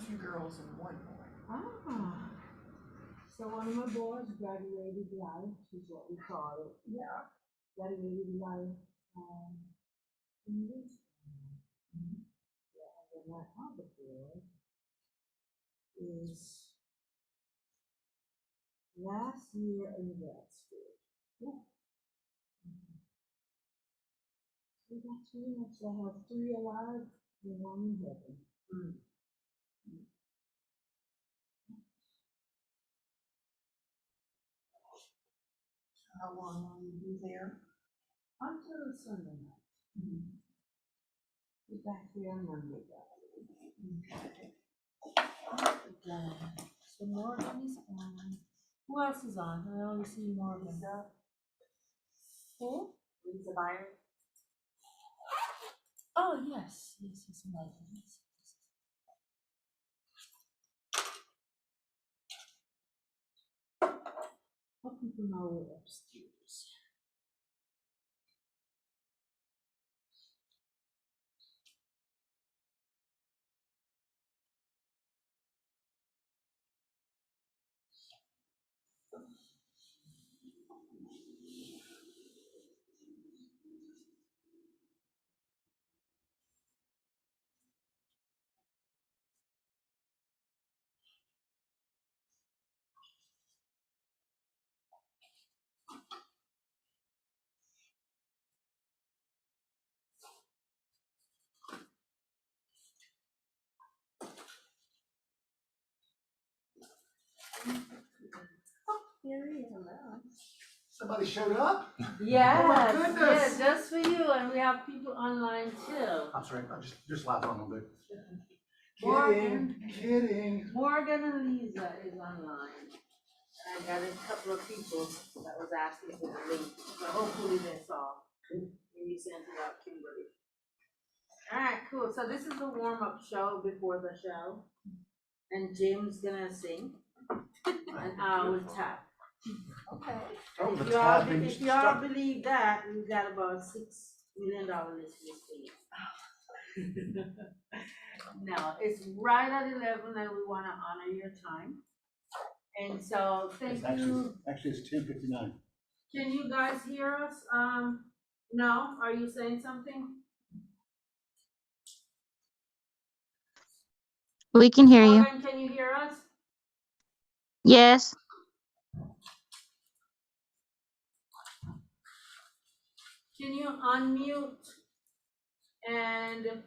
2 girls and 1 boy. Ah. So one of my boys graduated life, is what we call it. Yeah. Graduated life, in this. Mhm. Yeah, and then my other boy is last year in grad school. Yeah. So that's pretty much, I have 3 alive and 1 in heaven. Mm. How long will you be there? Until Sunday night. Mhm. Be back here on Monday, guys. Okay. So Morgan is on. Who else is on? I only see Morgan. Lisa, Who? Lisa Byron. Oh, yes, Morgan. Yes. Hope people know we're upstairs. Here he is. Hello. Somebody showed up? Yes, Oh my goodness. yeah, just for you, and we have people online too. I'm sorry, I'm just laughing on them. Morgan. Kidding. Morgan and Lisa is online. I got a couple of people that was asking for the link, but hopefully they saw. Maybe sent it out, Kimberly. All right, cool. So this is a warm-up show before the show, and Jim's gonna sing, and I will tap. Okay. Oh, If the you all, tapping if you all stuff. believe that, we've got about $6 million listeners for you. No, it's right at 11, and we wanna honor your time. And so, thank you. Actually, it's 10:59. Can you guys hear us? No, are you saying something? We can hear you. Morgan, can you hear us? Yes. Can you unmute and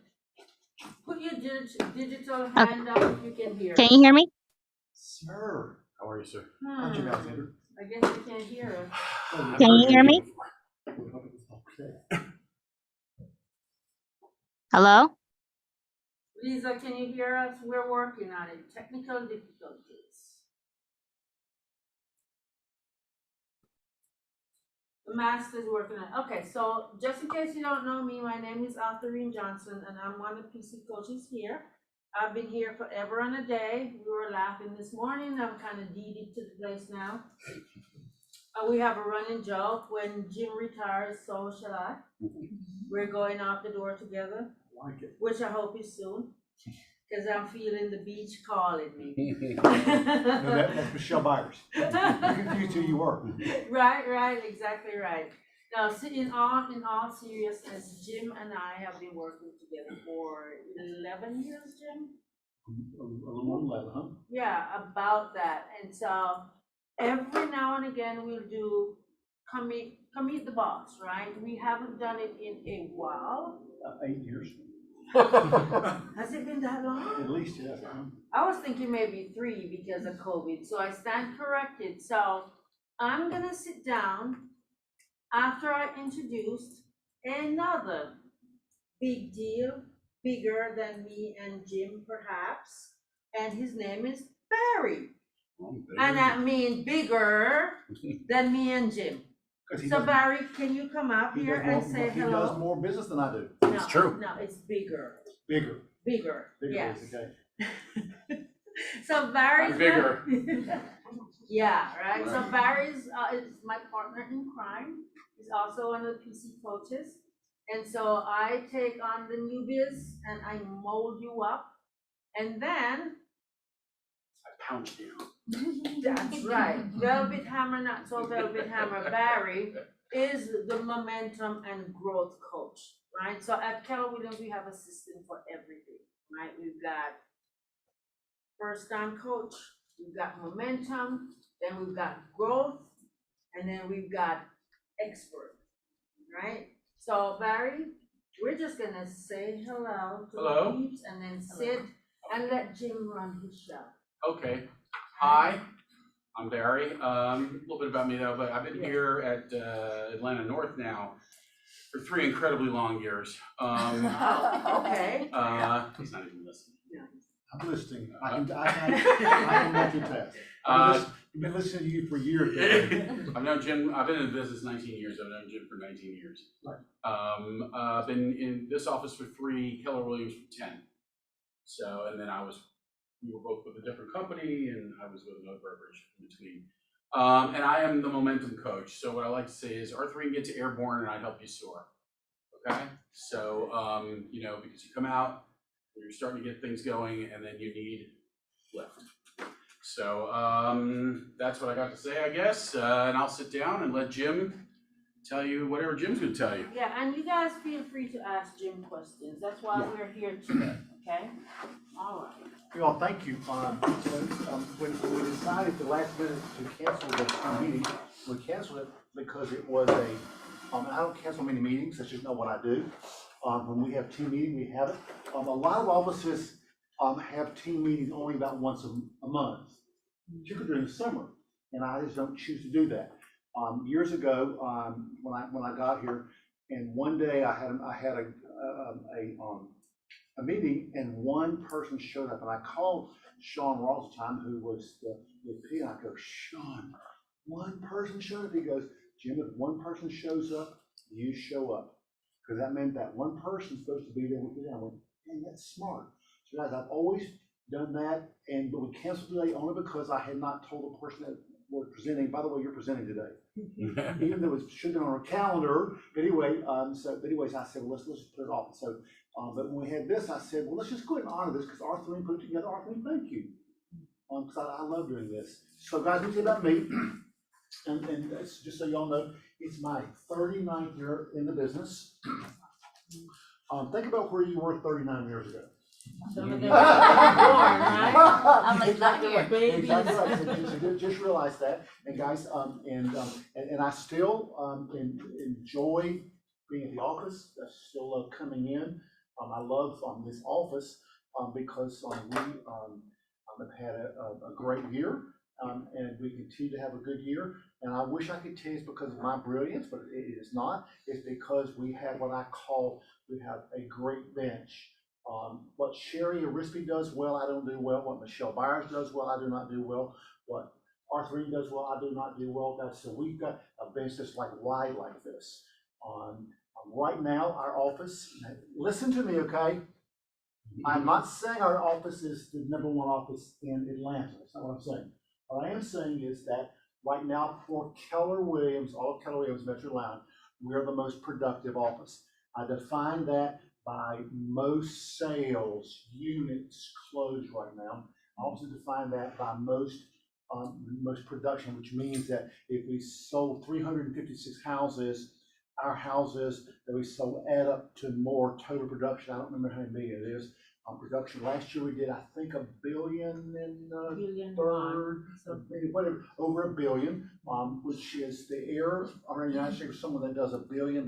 put your digital Okay. hand up if you can hear Can us? you hear me? Sir. How are you, sir? How'd you Alexander? I guess you can't hear us. Can you hear me? Okay. Hello? Lisa, can you hear us? We're working on it. Technical difficulties. The master's working on it. Okay, so just in case you don't know me, my name is Arthurine Johnson, and I'm one of the PC coaches here. I've been here forever and a day. We were laughing this morning. I'm kind of deeded to the place now. We have a running joke: when Jim retires, so shall I. We're going out the door together, I like it. which I hope is soon, because I'm feeling the beach calling me. No, that's Michelle Byers. You confused who you were. Right, exactly right. Now, in all seriousness, Jim and I have been working together for 11 years, Jim? A little more than 11, huh? Yeah, about that. And so every now and again we'll do come meet the boss, right? We haven't done it in a while. 8 years. Has it been that long? At least, yeah. I was thinking maybe 3 because of COVID, so I stand corrected. So I'm gonna sit down after I introduced another big deal, bigger than me and Jim perhaps, and his name is Barry. And that means bigger than me and Jim. So Barry, can you come up here and say He hello? does more business than I do. No, It's true. No, it's bigger. Bigger. Bigger, yes. Is okay. So Barry's I'm bigger. Yeah, right. So Barry's is my partner in crime. He's also one of the PC coaches. And so I take on the newbies and I mold you up And then, I pounced you. that's right, Velvet Hammer, not so Velvet Hammer, Barry is the momentum and growth coach, right? So at Keller Williams, we have a system for everything, right? We've got first time coach, we've got momentum, then we've got growth, and then we've got expert, right? So Barry, we're just gonna say hello to Hello. the peeps and then sit and let Jim run his show. Okay. Hi, I'm Barry. A little bit about me though, but I've been here at Atlanta North now for 3 incredibly long years. Oh, okay. He's not even listening. I'm listening. I can multitask. I've been listening to you for years. Barry. I've known Jim, I've been in the business 19 years. I've known Jim for 19 years. Right. I've been in this office for 3, Keller Williams for 10. So, and then we were both with a different company and I was with another brokerage in between. And I am the momentum coach. So what I like to say is R3 can get to airborne and I help you soar. Okay? So, because you come out, you're starting to get things going and then you need lift. So that's what I got to say, I guess. And I'll sit down and let Jim tell you whatever Jim's gonna tell you. Yeah, and you guys feel free to ask Jim questions. That's why we're here today, okay? All right. Well, thank you. When we decided the last minute to cancel the meeting, we canceled it because it was I don't cancel many meetings, that's just not what I do. When we have team meeting, we have it. A lot of offices have team meetings only about once a month, particularly during the summer, and I just don't choose to do that. Years ago, when I got here, and one day I had a meeting, and one person showed up, and I called Sean Ross at the time, who was the P, and I go, Sean, one person showed up. He goes, Jim, if one person shows up, you show up. Because that meant that one person's supposed to be there with you. I went, man, that's smart. So guys, I've always done that, but we canceled today only because I had not told the person that was presenting, by the way, you're presenting today. Even though it should have been on our calendar, but anyway, anyways, I said, well, let's just put it off. So, but when we had this, I said, well, let's just go ahead and honor this because R3 put it together. R3, thank you. Because I love doing this. So guys, let me say about me, and that's just so y'all know, it's my 39th year in the business. Think about where you were 39 years ago. Some of them were born, right? I'm like, not here. Babies. Exactly right. So just realize that, and guys, and I still enjoy being at the office. I still love coming in. I love this office because we have had a great year, and we continue to have a good year. And I wish I could tell you it's because of my brilliance, but it is not. It's because we have what I call, we have a great bench. What Sherry Arispe does well, I don't do well. What Michelle Byers does well, I do not do well. What R3 does well, I do not do well. So we've got a bench that's like wide like this. Right now, our office, listen to me, okay? I'm not saying our office is the #1 office in Atlanta. That's not what I'm saying. What I am saying is that right now for Keller Williams, all of Keller Williams Metro Atlanta, we're the most productive office. I define that by most sales units closed right now. I also define that by most production, which means that if we sold 356 houses, our houses that we sold add up to more total production. I don't remember how many it is. Production last year we did, I think, $1 billion and whatever, over $1 billion, which is the air around the United States for someone that does $1 billion.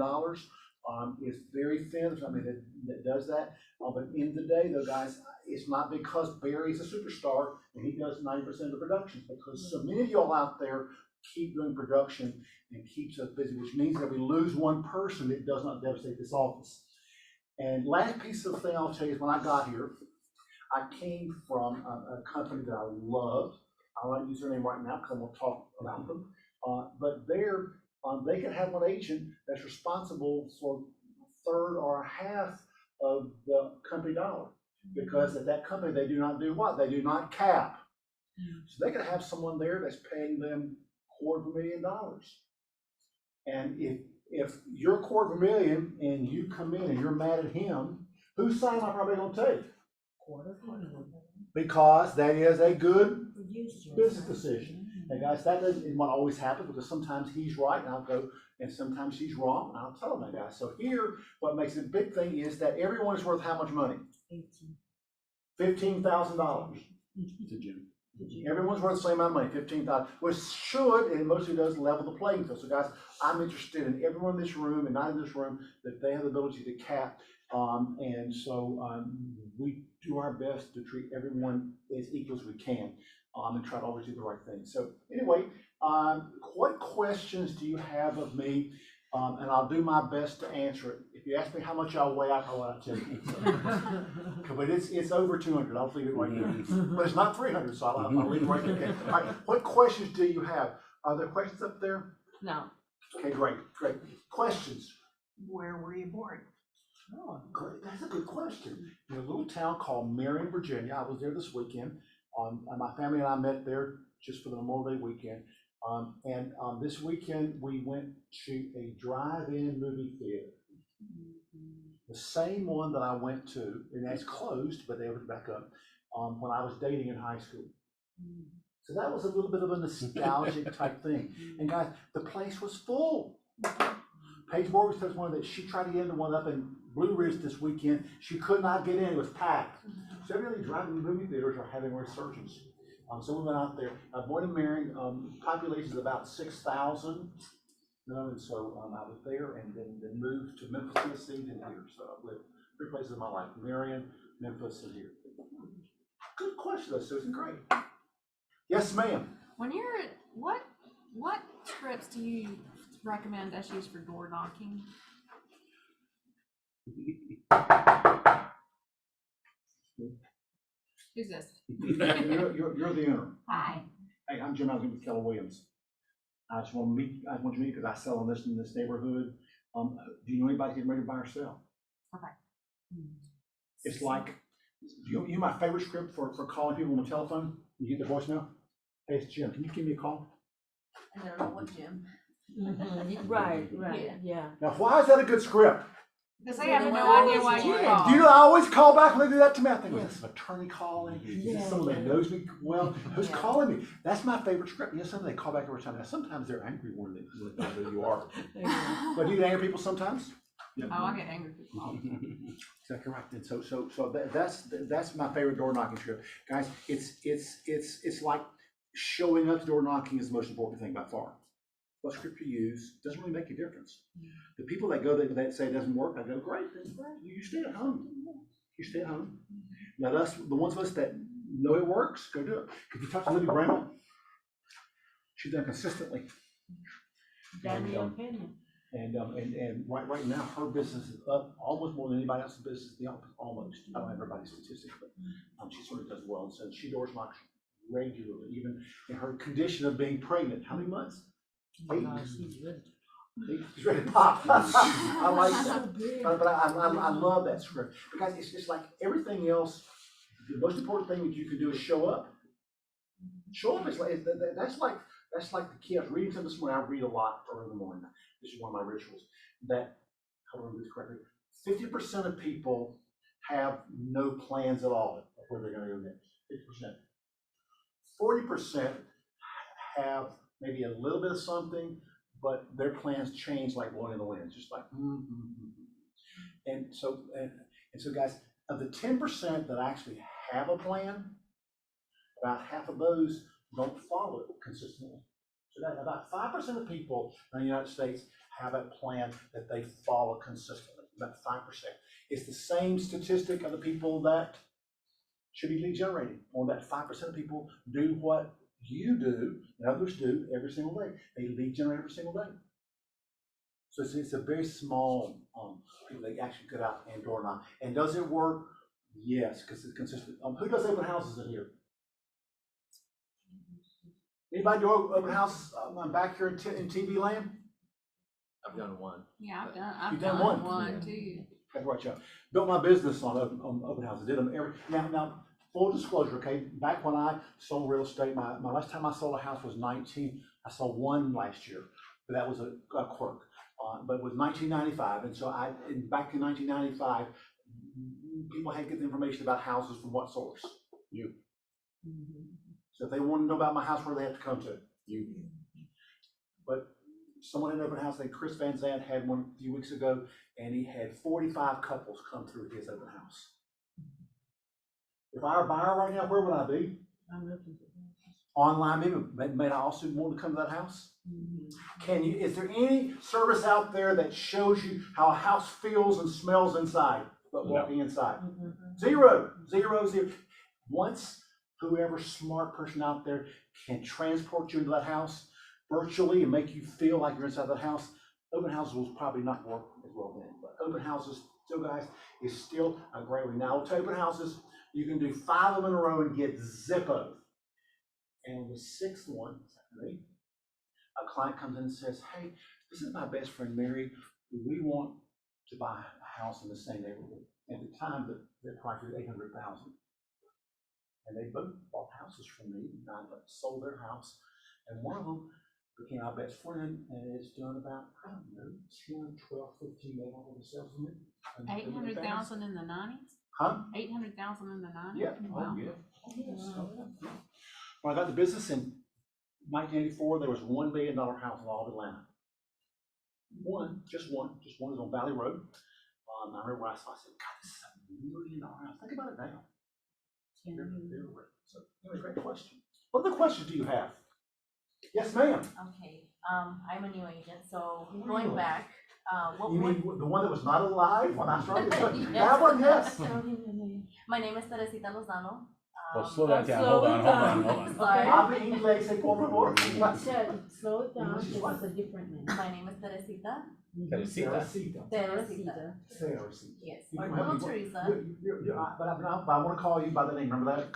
Is very thin. I mean, that does that. But in the day, though, guys, it's not because Barry's a superstar and he does 90% of the production. Because so many of y'all out there keep doing production and keeps us busy, which means that we lose one person, it does not devastate this office. And last piece of thing I'll tell you is when I got here, I came from a company that I loved. I won't use their name right now because I won't talk about them. But they can have one agent that's responsible for a third or a half of the company dollar. Because at that company, they do not do what? They do not cap. So they could have someone there that's paying them $250,000. And if you're $250,000 and you come in and you're mad at him, whose side am I probably gonna take? Because that is a good business decision. And guys, that isn't what always happens, because sometimes he's right and I'll go, and sometimes he's wrong, and I'll tell him that, guys. So here, what makes it a big thing is that everyone is worth how much money? $15,000 to Jim. Everyone's worth the same amount of money, 15,000, which should, and mostly does, level the playing field. So guys, I'm interested in everyone in this room and not in this room, that they have the ability to cap. We do our best to treat everyone as equal as we can, and try to always do the right thing. So anyway, what questions do you have of me? And I'll do my best to answer it. If you ask me how much I'll weigh, I'll tell you. But it's over 200. I'll leave it right there. But it's not 300, so I'll leave it right there. Okay. All right. What questions do you have? Are there questions up there? No. Okay, great. Questions? Where were you born? Oh, great. That's a good question. In a little town called Marion, Virginia. I was there this weekend. My family and I met there just for the Memorial Day weekend. This weekend we went to a drive-in movie theater. The same one that I went to, and that's closed, but they opened back up, when I was dating in high school. So that was a little bit of a nostalgic type thing. And guys, the place was full. Paige Morgan says one that she tried to get into one up in Blue Ridge this weekend. She could not get in, it was packed. So evidently drive-in movie theaters are having a resurgence. So we went out there. Born in Marion, population is about 6,000. And so I was there and then moved to Memphis, Tennessee, and here. So I've lived 3 places in my life: Marion, Memphis, and here. Good question, though, Susan. Great. Yes, ma'am. When you're at, what trips do you recommend us use for door knocking? Who's this? You're the owner. Hi. Hey, I'm Jim. I was with Keller Williams. I just want to meet. I want you to meet because I sell in this neighborhood. Do you know anybody getting ready to buy or sell? Okay. It's like, you know my favorite script for calling people on the telephone? You get the voicemail. Hey, it's Jim. Can you give me a call? I don't know what Jim. Right, yeah. Now, why is that a good script? Because they have no idea why you called. Do you know I always call back when they do that to me? I think, well, Yes. this is an attorney calling. Is Yeah, this someone that knows me well? Who's Yeah. calling me? That's my favorite script. You know, sometimes they call back every time. Now, sometimes they're angry when they know who you are. But do you get angry people sometimes? Oh, I get angry people all the time. Exactly right. And so that's my favorite door knocking script, guys. It's like showing up to door knocking is the most important thing by far. What script you use doesn't really make a difference. The people that go that say it doesn't work, I go, great, that's great. You stay at home. You stay at home. Let us, the ones of us that know it works, go do it. If you talk to Libby Brown, she's done consistently. Daniel Pena. And right now, her business is up almost more than anybody else's business. Almost. I don't have everybody's statistics, but she sort of does well. And so she doors knocks regularly, even in her condition of being pregnant. How many months? 8. She's ready to pop. I like that. But I love that script because it's just like everything else. The most important thing that you can do is show up. Show up is like that's like the key. I was reading something this morning. I read a lot early in the morning. This is one of my rituals. That, I don't remember this correctly. 50% of people have no plans at all of where they're going to go next. 50%. 40% have maybe a little bit of something, but their plans change like blowing in the wind, just like. And so guys, of the 10% that actually have a plan, about half of those don't follow it consistently. So that about 5% of people in the United States have a plan that they follow consistently. About 5%. It's the same statistic of the people that should be lead generating. Only about 5% of people do what you do and others do every single day. They lead generate every single day. So it's a very small people that actually get out and door knock. And does it work? Yes, because it's consistent. Who does open houses in here? Anybody do open houses back here in TV land? I've done one. Yeah, I've You've done done one? one too. That's right, Chuck. Built my business on open houses. Did them every now. Full disclosure, okay. Back when I sold real estate, my last time I sold a house was 19. I sold one last year, but that was a quirk. But it was 1995, and so back in 1995, people had to get the information about houses from what source? You. So if they want to know about my house, where do they have to come to? You. But someone in an open house, I think Chris Van Zandt had one a few weeks ago, and he had 45 couples come through his open house. If I were a buyer right now, where would I be? Online, maybe, may I also want to come to that house? Can you, is there any service out there that shows you how a house feels and smells inside, but walking inside? Zero. Once whoever smart person out there can transport you into that house virtually and make you feel like you're inside that house, open houses will probably not work as well then. But open houses, still guys, is still a great way. Now, with open houses, you can do 5 of them in a row and get Zippo. And the 6th one, a client comes in and says, hey, this is my best friend Mary. We want to buy a house in the same neighborhood. At the time, the price was $800,000. And they both bought houses from me, and I sold their house. And one of them became our best friend, and it's done about, I don't know, 10, 12, 15 million over the sales of it. 800,000 in the 90s? Huh? 800,000 in the 90s? Yeah. Wow. Oh, yeah. When I got the business in 1984, there was a $1 million house in all of Atlanta. Just one is on Valley Road. I remember when I saw, I said, God, this is $1 million house. Think about it now. So, anyway, great question. What other questions do you have? Yes, ma'am. Okay, I'm a new agent, so going back, what You would, mean the one that was not alive when I started? Yes. That one, yes. my name is Teresita Lozano. Well, slow that down. slow Hold it on. down. Sorry, Habla inglés, por favor. Slow it down, English is what? it's a different name. my name is Teresita. Teresita. Teresita. Teresita. Yes, You can little have me- Teresa. But I want to call you by the name, remember that?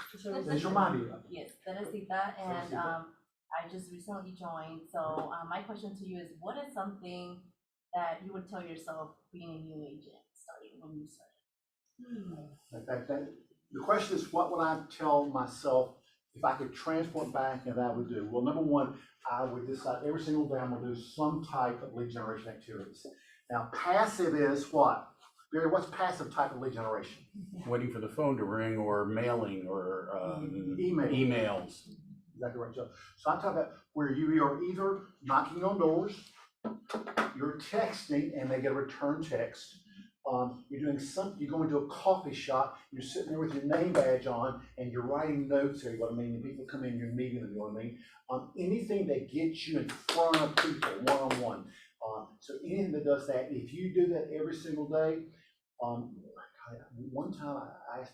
Just remind me. Yes, Teresita, and Teresita. I just recently joined, so my question to you is, what is something that you would tell yourself being a new agent, starting when you started? The question is, what would I tell myself if I could transport back and I would do? Well, number one, I would decide every single day I'm gonna do some type of lead generation activities. Now, passive is what? Barry, what's passive type of lead generation? Waiting for the phone to ring or mailing or Email. emails. Exactly right, Joe. So I'm talking about where you are either knocking on doors, you're texting and they get a return text. You're doing something, you're going to a coffee shop, you're sitting there with your name badge on and you're writing notes there, you know what I mean? And people come in, you're meeting them, you know what I mean? Anything that gets you in front of people one-on-one. So anything that does that, if you do that every single day, one time I asked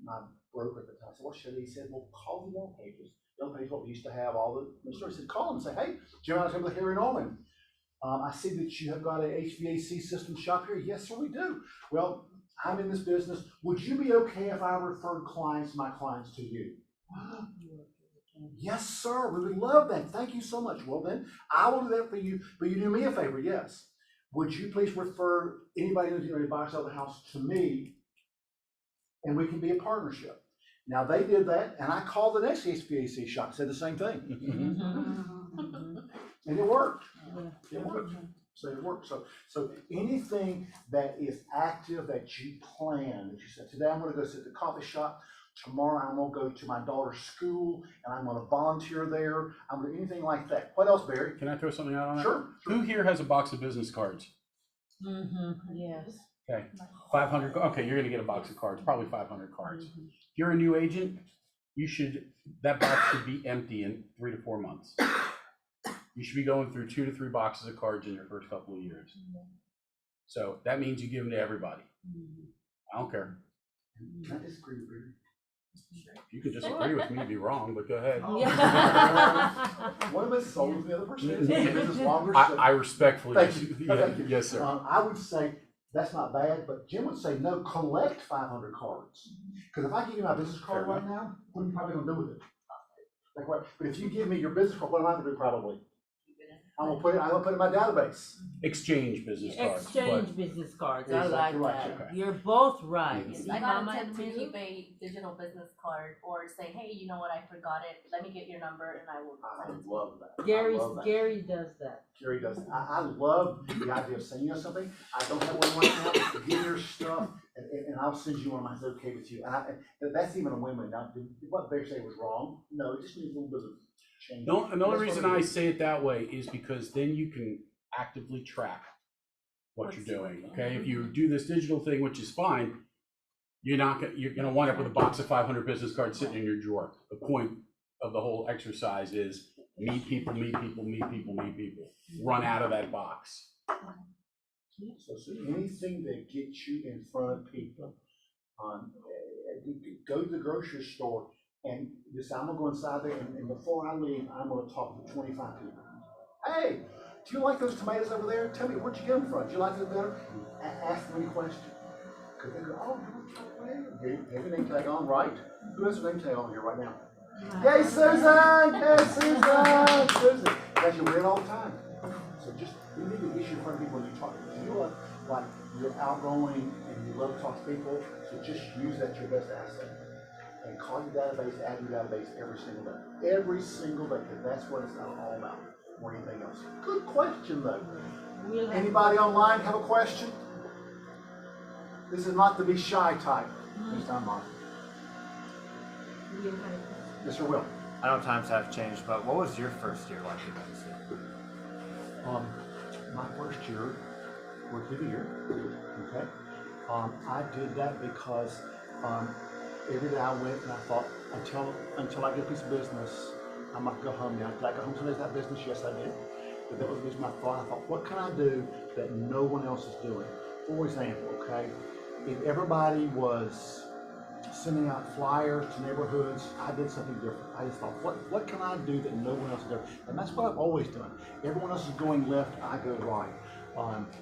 my broker at the time, I said, what should he? He said, well, call the Yellow Pages. Yellow Pages, what we used to have all the stories. He said, call them and say, hey, Jim, I was able to hear in Norman. I see that you have got an HVAC system shop here. Yes, sir, we do. Well, I'm in this business. Would you be okay if I referred my clients to you? Yes, sir, we would love that. Thank you so much. Well, then I will do that for you, but you do me a favor, yes. Would you please refer anybody who's going to buy or sell the house to me, and we can be a partnership? Now, they did that, and I called the next HVAC shop, said the same thing. And it worked. It worked. So it worked. So anything that is active that you plan, that you said, today I'm going to go sit at the coffee shop. Tomorrow I'm going to go to my daughter's school and I'm going to volunteer there. I'm going to do anything like that. What else, Barry? Can I throw something out on that? Sure. Who here has a box of business cards? Yes. Okay, 500, okay, you're gonna get a box of cards, probably 500 cards. If you're a new agent, that box should be empty in 3 to 4 months. You should be going through 2 to 3 boxes of cards in your first couple of years. So that means you give them to everybody. I don't care. Can I disagree with Barry? You can disagree with me, be wrong, but go ahead. One of us is older than the other person is. This is longer. I respectfully, Thank you. yeah, Thank you. yes, sir. I would say that's not bad, but Jim would say, no, collect 500 cards. Because if I give you my business card Fair right now, what are you probably gonna do with it? Like what? But if you give me your business card, what am I gonna do probably? I'm gonna put it in my database. Exchange business cards, but Exchange business cards, I Exactly like right, that. okay. You're both right. Yes. See, I got Mama a in tip the to middle? keep a digital business card or say, hey, you know what, I forgot it. Let me get your number and I will I send it to you. love that. I Gary, love that. Gary does that. Gary does. I love the idea of sending you something. I don't have one right now. Give me your stuff, and I'll send you one. It's okay with you. And that's even a win-win. Now, what Bear said was wrong. No, it just needs a little bit of change. no, and the only That's what reason it I is. say it that way is because then you can actively track what you're doing, okay? If you do this digital thing, which is fine, you're gonna wind up with a box of 500 business cards sitting in your drawer. The point of the whole exercise is meet people, meet people, meet people, meet people. Run out of that box. So anything that gets you in front of people, go to the grocery store and just, I'm gonna go inside there and before I leave, I'm gonna talk to 25 people. Hey, do you like those tomatoes over there? Tell me, where'd you get them from? Do you like them better? Ask them any question. Cause they go, oh, have your name tag on, right? Who has their name tag on here right now? Yay, Susan! Yay, Susan! Susan! Because you wear it all the time. So just, you need to get you in front of people when you talk. You look like you're outgoing and you love to talk to people, so just use that to your best asset. And call your database, add your database every single day. Every single day, because that's what it's all about, more than anything else. Good question, though. We'll have- Anybody online have a question? This is not to be shy type. This time, Mark. we'll have- Mr. Will. I know times have changed, but what was your first year like in Madison? My first year, rookie of the year, okay? I did that because, every day I went and I thought, until I get a piece of business, I might go home now. Did I go home to that business? Yes, I did. But that was the reason I thought, what can I do that no one else is doing? For example, okay, if everybody was sending out flyers to neighborhoods, I did something different. I just thought, what can I do that no one else is doing? And that's what I've always done. Everyone else is going left, I go right.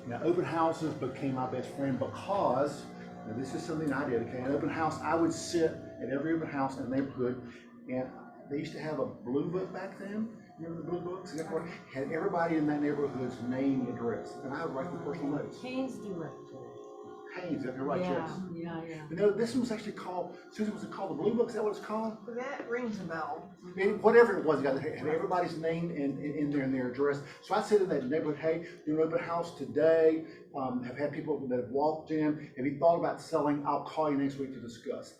Now, open houses became my best friend because, now this is something I did, okay, an open house, I would sit at every open house in the neighborhood, and they used to have a blue book back then. Remember the blue books? Had everybody in that neighborhood's name and address, and I would write the personal notes. Haynes director. Haynes, if you're right, Yeah, yes. yeah. You know, this one was actually called, Susan, was it called the Blue Book? Is that what it's called? That rings a bell. Whatever it was, it had everybody's name in there and their address. So I said in that neighborhood, hey, doing an open house today, have had people that have walked in. Have you thought about selling? I'll call you next week to discuss.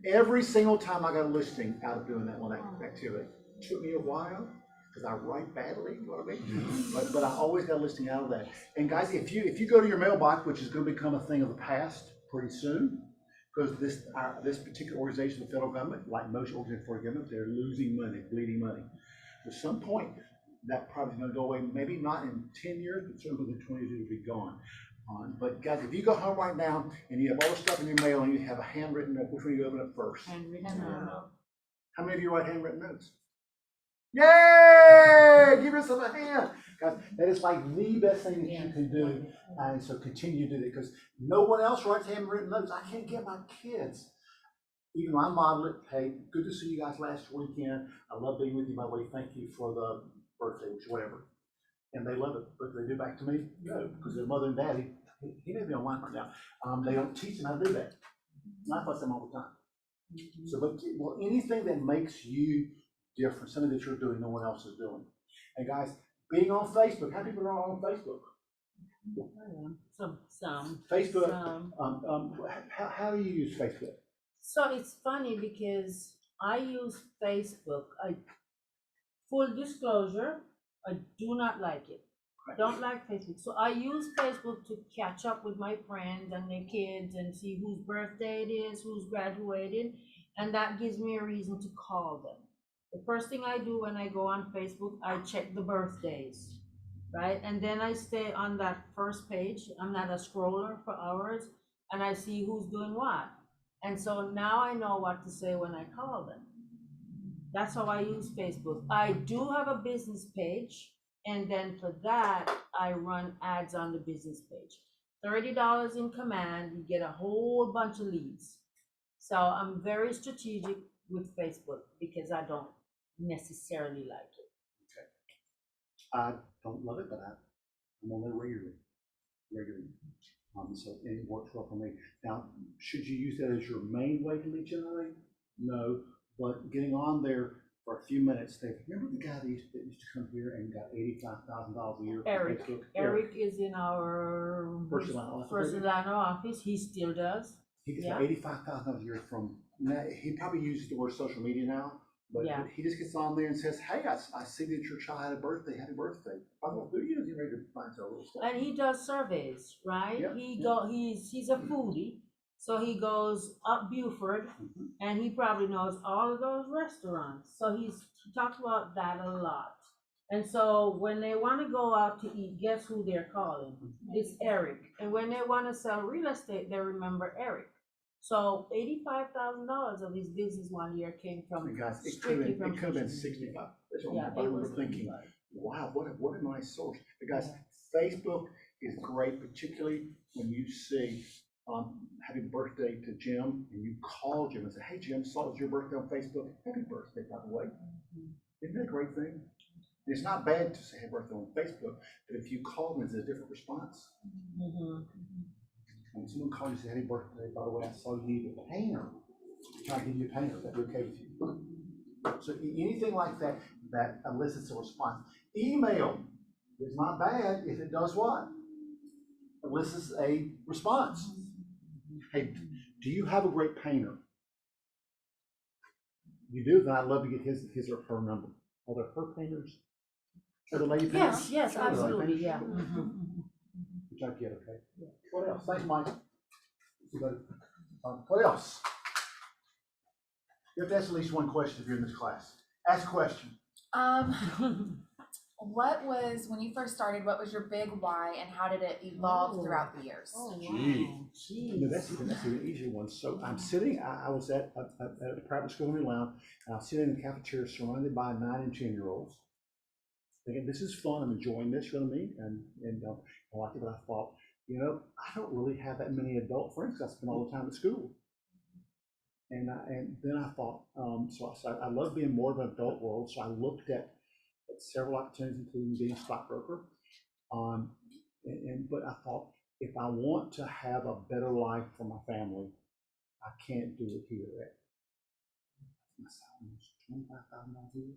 Every single time I got a listing out of doing that one activity. It took me a while because I write badly, you know what I mean? But I always got a listing out of that. And guys, if you go to your mailbox, which is going to become a thing of the past pretty soon, because this particular organization, the federal government, like most organizations for government, they're losing money, bleeding money. At some point, that probably is going to go away. Maybe not in 10 years, but certainly within 20 years, it'll be gone. But guys, if you go home right now and you have all the stuff in your mail and you have a handwritten note, which one do you open up first? Handwritten note. How many of you write handwritten notes? Yay! Give yourself a hand. Guys, that is like the best thing that you can do. And so continue to do that because no one else writes handwritten notes. I can't get my kids. Even though I model it, hey, good to see you guys last weekend. I love being with you, by the way. Thank you for the birthday, which whatever. And they love it. But they do back to me? No, because their mother and daddy, he may be online right now. They don't teach them how to do that. And I fuss them all the time. So, but well, anything that makes you different, something that you're doing no one else is doing. And guys, being on Facebook, how many people are on Facebook? Some. Facebook, Some. how do you use Facebook? So it's funny because I use Facebook. Full disclosure, I do not like it. Don't like Facebook. So I use Facebook to catch up with my friends and their kids and see whose birthday it is, who's graduated, and that gives me a reason to call them. The first thing I do when I go on Facebook, I check the birthdays, right? And then I stay on that first page. I'm not a scroller for hours, and I see who's doing what. And so now I know what to say when I call them. That's how I use Facebook. I do have a business page, and then for that, I run ads on the business page. $30 in command, you get a whole bunch of leads. So I'm very strategic with Facebook because I don't necessarily like it. I don't love it, but I'm on there regularly. So it works well for me. Now, should you use that as your main way to lead generate? No, but getting on there for a few minutes, remember the guy that used to come here and got $85,000 a year from Eric. Facebook? Eric is in our First line office. first line office, he still does. He gets Yeah. $85,000 a year from, now, he probably uses the word social media now, but Yeah. he just gets on there and says, hey, I see that your child had a birthday, happy birthday. I don't do you, get ready to find out little stuff. And he does surveys, right? Yeah, He's a foodie, so he goes up Buford, Mhm. and he probably knows all of those restaurants. So he talks about that a lot. And so when they want to go out to eat, guess who they're calling? It's Eric. And when they want to sell real estate, they remember Eric. So $85,000 of his business one year came from And guys, it could strictly have from been, social media. 65. That's what Yeah, I it remember was thinking, wow, what a nice source. But guys, Facebook is great, particularly when you see happy birthday to Jim, and you call Jim and say, hey, Jim, saw it was your birthday on Facebook. Happy birthday, by the way. Isn't that a great thing? It's not bad to say happy birthday on Facebook, but if you call them, it's a different response. Mhm. When someone calls you and says, happy birthday, by the way, I saw you need a painter. Try to give you a painter, that'd be okay with you. So anything like that, that elicits a response. Email is not bad if it does what? Elicits a response. Hey, do you have a great painter? You do, then I'd love to get his or her number. Are there her painters? Are there lady painters? Yes, Sure, there are lady absolutely, painters. yeah. Sure. Which I get, okay. What else? Thanks, Mike. What else? You have to ask at least one question if you're in this class. Ask a question. What was, when you first started, what was your big why and how did it evolve throughout the years? Oh, wow. Gee. No, that's an easier one. So I'm sitting, I was at a private school in Milan, and I'm sitting in the cafeteria surrounded by 9 and 10-year-olds. Thinking, this is fun, I'm enjoying this, you know what I mean? And I liked it, but I thought, you know, I don't really have that many adult friends, 'cause I spend all the time at school. And then I thought, so I love being more of an adult world, so I looked at several opportunities, including being a stockbroker. But I thought, if I want to have a better life for my family, I can't do it here at my salary was $25,000 a year.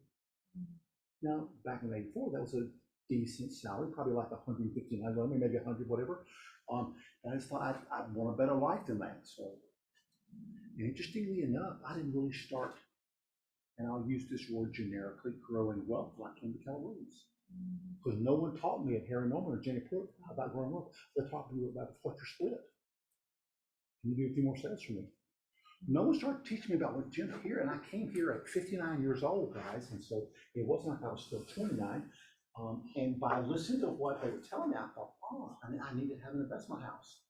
Now, back in '84, that was a decent salary, probably like $115, maybe 100, whatever. And I just thought I want a better life than that. So, and interestingly enough, I didn't really start, and I'll use this word generically, growing wealth when I came to Keller Williams. Because no one taught me at Harry Norman or Jenny Pruitt about growing wealth. They taught me about the Fletcher split. Can you do a few more stats for me? No one started teaching me about what Jim here, and I came here at 59 years old, guys, and so it wasn't like I was still 29. And by listening to what they were telling me, I thought, oh, I need to have an investment house.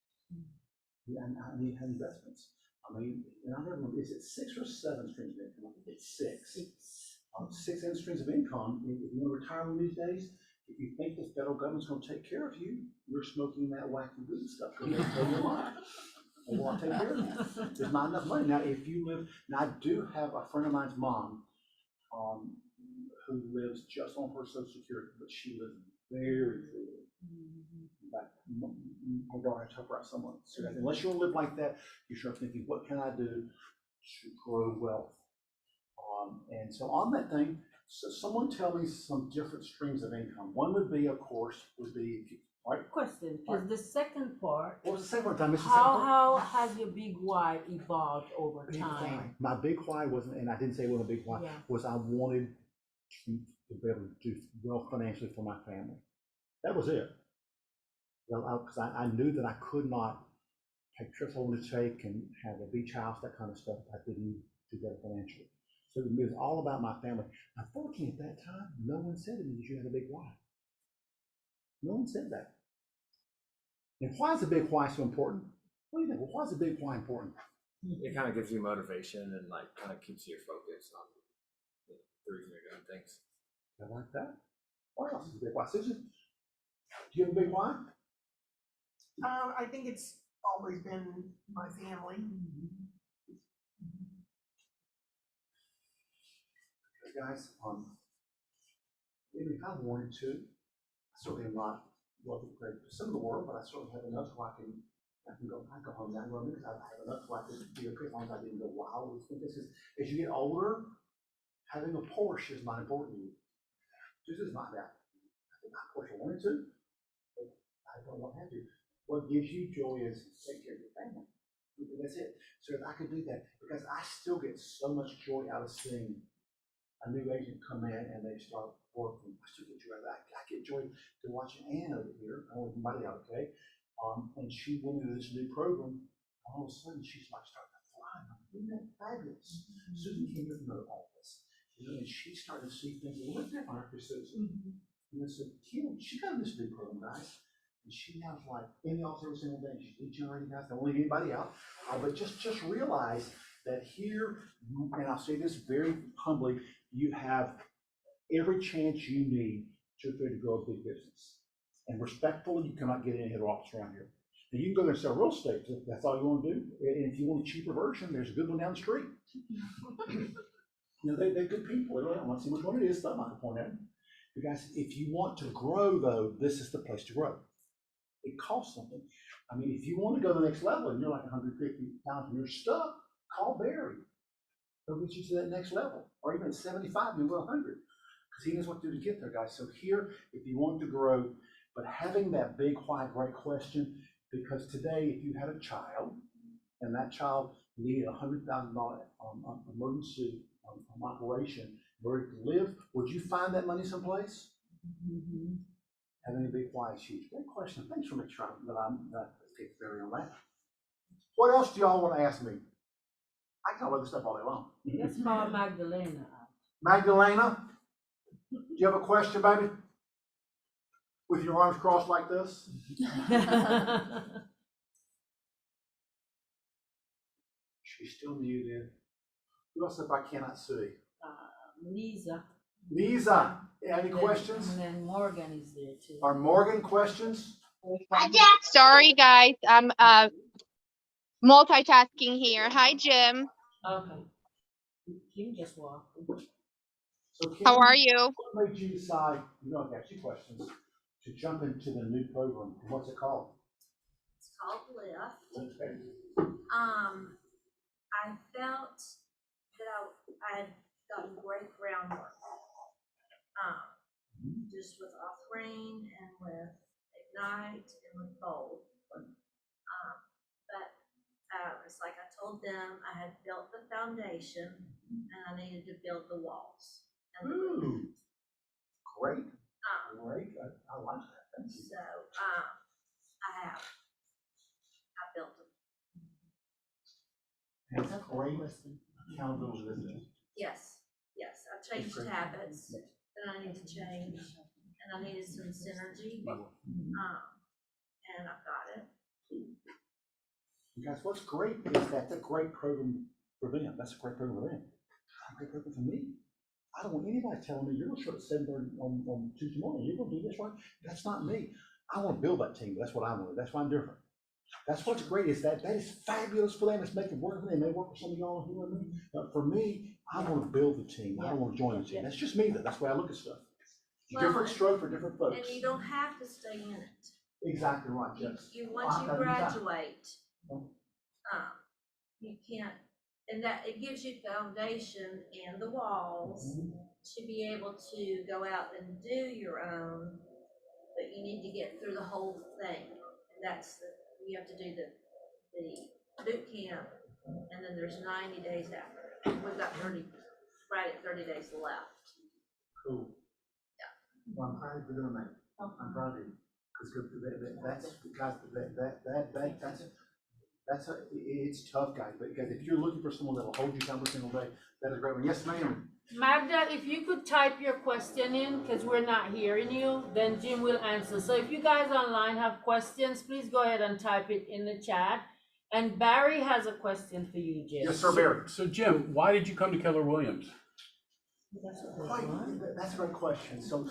Yeah, I need to have investments. I mean, and I never remember, is it 6 or 7 streams of income? I think it's 6. 6 end streams of income. If you want to retire one of these days, if you think the federal government's going to take care of you, you're smoking that wacky weed stuff. Because they'll your life. They won't take care of you. There's not enough money. Now, if you live, now I do have a friend of mine's mom who lives just on her Social Security, but she lives very freely. Like, my daughter has to help her out someone. So unless you want to live like that, you start thinking, what can I do to grow wealth? And so on that thing, so someone tell me some different streams of income. One would be, of course, right? Question, because the second part, What was the second one? how has your big why evolved over Big why. time? My big why wasn't, and I didn't say it wasn't a big why, Yeah. was I wanted to be able to do well financially for my family. That was it. Because I knew that I could not take trips I wanted to take and have a beach house, that kind of stuff. I didn't do that financially. So it was all about my family. Unfortunately, at that time, no one said to me that you had a big why. No one said that. And why is the big why so important? What do you think? Well, why is the big why important? It kind of gives you motivation and like kind of keeps you focused on the reason you're doing things. I like that. What else is a big why? Susan, do you have a big why? I think it's always been my family. Guys, Even if I wanted to, I certainly am not wealthy great percent of the world, but I certainly have enough where I can go home now, because I have enough where I can be okay as long as I didn't go wild with this. As you get older, having a Porsche is not important to you. This is not that. I think my Porsche wanted to, but I don't want to have to. What gives you joy is take care of your family. That's it. So if I could do that, because I still get so much joy out of seeing a new agent come in and they start working. I still get joy out of that. I get joy to watching Ann over here. I don't know if anybody out, okay? And she went into this new program. All of a sudden, she's like starting to fly. Isn't that fabulous? Susan came here from the office. And she started to see things a little different after Susan. And I said, Kim, she got this new program, guys. And she now is like in the office every single day. She's lead generating guys. Don't leave anybody out. But just realize that here, and I'll say this very humbly, you have every chance you need to grow a big business. And respectfully, you cannot get any head office around here. Now, you can go there and sell real estate if that's all you want to do. And if you want a cheaper version, there's a good one down the street. They're good people. They really don't want to see which one it is, so I'm not going to point out. You guys, if you want to grow, though, this is the place to grow. It costs something. I mean, if you want to go to the next level and you're like 150 pounds and you're stuck, call Barry. He'll get you to that next level. Or even at 75, you'll go 100. Because he knows what to do to get there, guys. So here, if you want to grow, but having that big why great question, because today, if you had a child and that child needed a $100,000 emergency operation where to live, would you find that money someplace? Having a big why is huge. Great question. Thanks for making sure that I'm take Barry on that. What else do y'all want to ask me? I can talk about this stuff all day long. Let's call Magdalena. Magdalena, do you have a question, baby? With your arms crossed like this? She's still muted. Who else if I cannot see? Lisa. Lisa, any questions? And then Morgan is there too. Are Morgan questions? Sorry, guys. I'm multitasking here. Hi, Jim. Okay. Kim just walked. So Kim, How are you? what made you decide, you don't have 2 questions, to jump into the new program? What's it called? It's called Lift. Okay. I felt that I had gotten great groundwork. Just with Off Rain and with Ignite and with Bold. But it's like I told them I had built the foundation and I needed to build the walls. And the roof. Great. Great. I like that. Thank you. So I built them. That's great. Accountability, isn't it? Yes, I changed habits that I need to change, and I needed some synergy, and I've got it. You guys, what's great is that's a great program for them. That's a great program for them. It's a great program for me. I don't want anybody telling me you're going to show up at 7:30 on Tuesday morning. You're going to do this right. That's not me. I want to build that team. That's what I want. That's why I'm different. That's what's great is that is fabulous for them. It's making work for them. It may work for some of y'all here with me. But for me, I want to build the team. I don't want to join the team. That's just me though. That's the way I look at stuff. Well, Different stroke for different folks. And you don't have to stay in it. Exactly right, Jess. Once you graduate, you can't, and that it gives you foundation and the walls to be able to go out and do your own, but you need to get through the whole thing. And that's you have to do the boot camp, and then there's 90 days after. We've got 30 days left. Cool. Yeah. Well, I'm proud of you doing that. I'm proud of you. Because it's tough, guys. But because if you're looking for someone that'll hold you down every single day, that is a great one. Yes, ma'am. Magda, if you could type your question in, because we're not hearing you, then Jim will answer. So if you guys online have questions, please go ahead and type it in the chat. And Barry has a question for you, Jim. Yes, sir, Barry. So Jim, why did you come to Keller Williams? That's a great question. So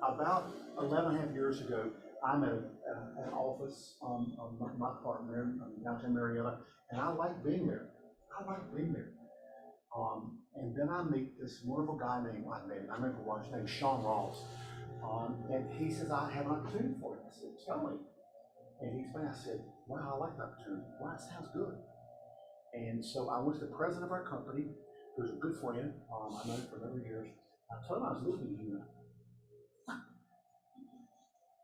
about 11 and a half years ago, I'm at an office on my partner in downtown Marietta, and I like being there. And then I meet this wonderful guy named, I remember his name, Sean Ross. And he says, I have an opportunity for you. I said, tell me. And he explained, I said, wow, I like the opportunity. Wow, it sounds good. And so I went to the president of our company, who's a good friend. I know him for a number of years. I told him I was looking at him.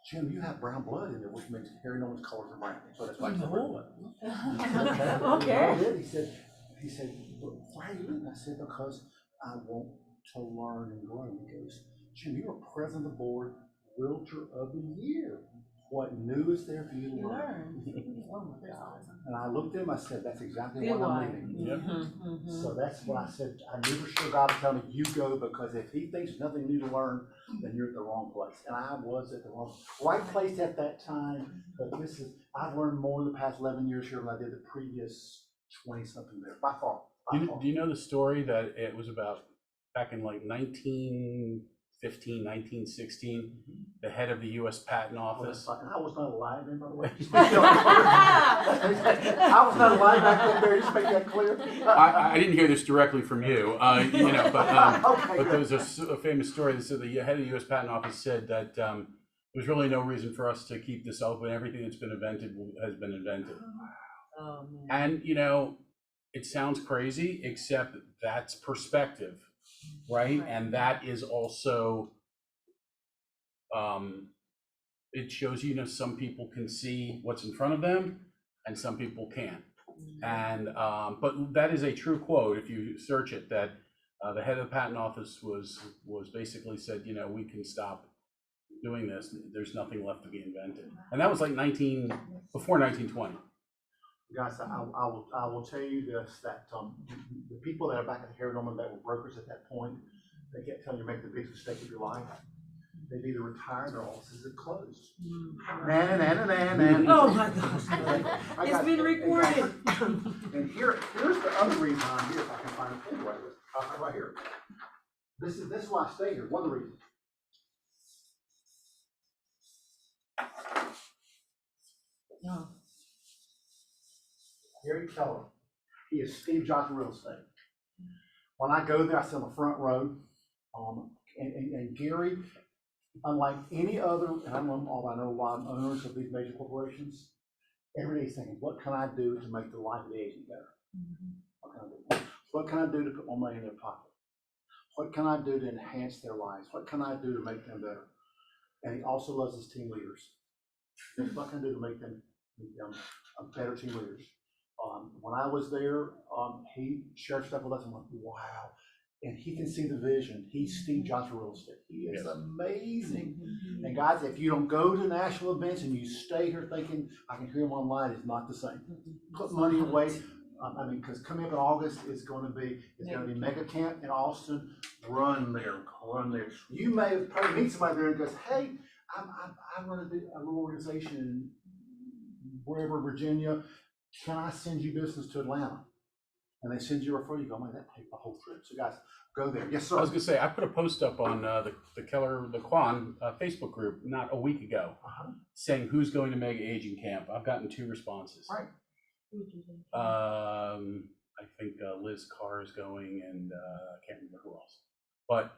Jim, you have brown blood in there, which means Harry Norman's colors are brown. So that's why he's red. Okay. He said, why are you doing that? I said, because I want to learn and grow. He goes, Jim, you're president of the board, realtor of the year. What new is there for you to learn? Oh my God. And I looked at him, I said, that's exactly Good what I'm one. leaving. So that's what I said. I knew for sure God would tell me, you go, because if he thinks there's nothing new to learn, then you're at the wrong place. And I was at the right place at that time. But I've learned more in the past 11 years here than I did the previous 20-something there, by far. Do you know the story that it was about back in like 1915, 1916, the head of the U.S. Patent Office? I was not alive then, by the way. I was not alive back then, Barry, just make that clear. I didn't hear this directly from you, but Okay, there was a famous story that said the head of the U.S. Patent Office said that there's really no reason for us to keep this open. Everything that's been invented has been invented. Oh, man. And, it sounds crazy, except that's perspective, right? And that is also, it shows some people can see what's in front of them and some people can't. And, but that is a true quote if you search it, that the head of the patent office was basically said, we can stop doing this. There's nothing left to be invented. And that was like before 1920. Guys, I will tell you this, that the people that are back at Harry Norman that were brokers at that point, they kept telling you make the biggest mistake of your life. They've either retired or offices have closed. Oh my gosh. It's been recorded. And here's the other reason I'm here, if I can find a pen right here. This is why I stay here, one of the reasons. No. Gary Keller, he is Steve Jobs of real estate. When I go there, I sit on the front row, and Gary, unlike any other, and I know a lot of owners of these major corporations, every day he's thinking, what can I do to make the life of the agent better? What can I do to put more money in their pocket? What can I do to enhance their lives? What can I do to make them better? And he also loves his team leaders. What can I do to make them better team leaders? When I was there, he shared stuff with us and went, wow. And he can see the vision. He's Steve Jobs for real estate. He is amazing. And guys, if you don't go to national events and you stay here thinking, I can hear him online, it's not the same. Put money away. Because coming up in August is going to be Mega Camp in Austin. Run there. You may probably meet somebody there and goes, hey, I run a little organization in wherever, Virginia. Can I send you business to Atlanta? And they send you a referral. You go, man, that paid the whole trip. So guys, go there. Yes, sir. I was going to say, I put a post up on the Quan Facebook group not a week ago, saying who's going to Mega Agent Camp. I've gotten 2 responses. Right. I think Liz Carr is going, and I can't remember who else. But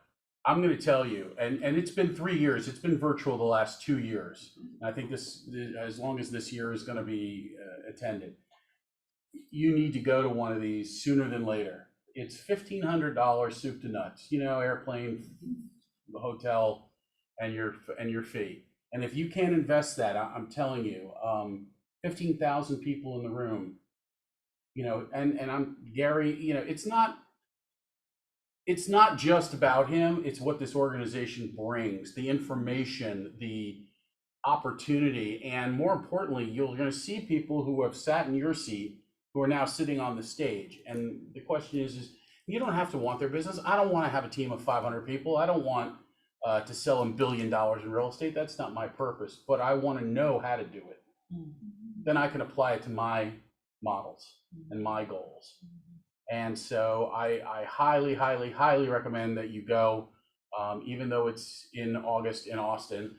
I'm going to tell you, and it's been 3 years. It's been virtual the last 2 years. And I think as long as this year is going to be attended, you need to go to one of these sooner than later. It's $1,500 soup to nuts. Airplane, the hotel, and your fee. And if you can't invest that, I'm telling you, 15,000 people in the room. And I'm Gary. It's not just about him. It's what this organization brings, the information, the opportunity, and more importantly, you're going to see people who have sat in your seat who are now sitting on the stage. And the question is you don't have to want their business. I don't want to have a team of 500 people. I don't want to sell $1 billion in real estate. That's not my purpose, but I want to know how to do it. Then I can apply it to my models and my goals. And so I highly, highly, highly recommend that you go, even though it's in August in Austin.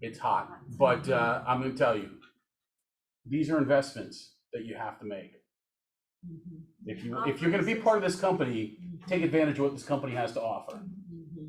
It's hot, but I'm going to tell you, these are investments that you have to make. If you're going to be part of this company, take advantage of what this company has to offer.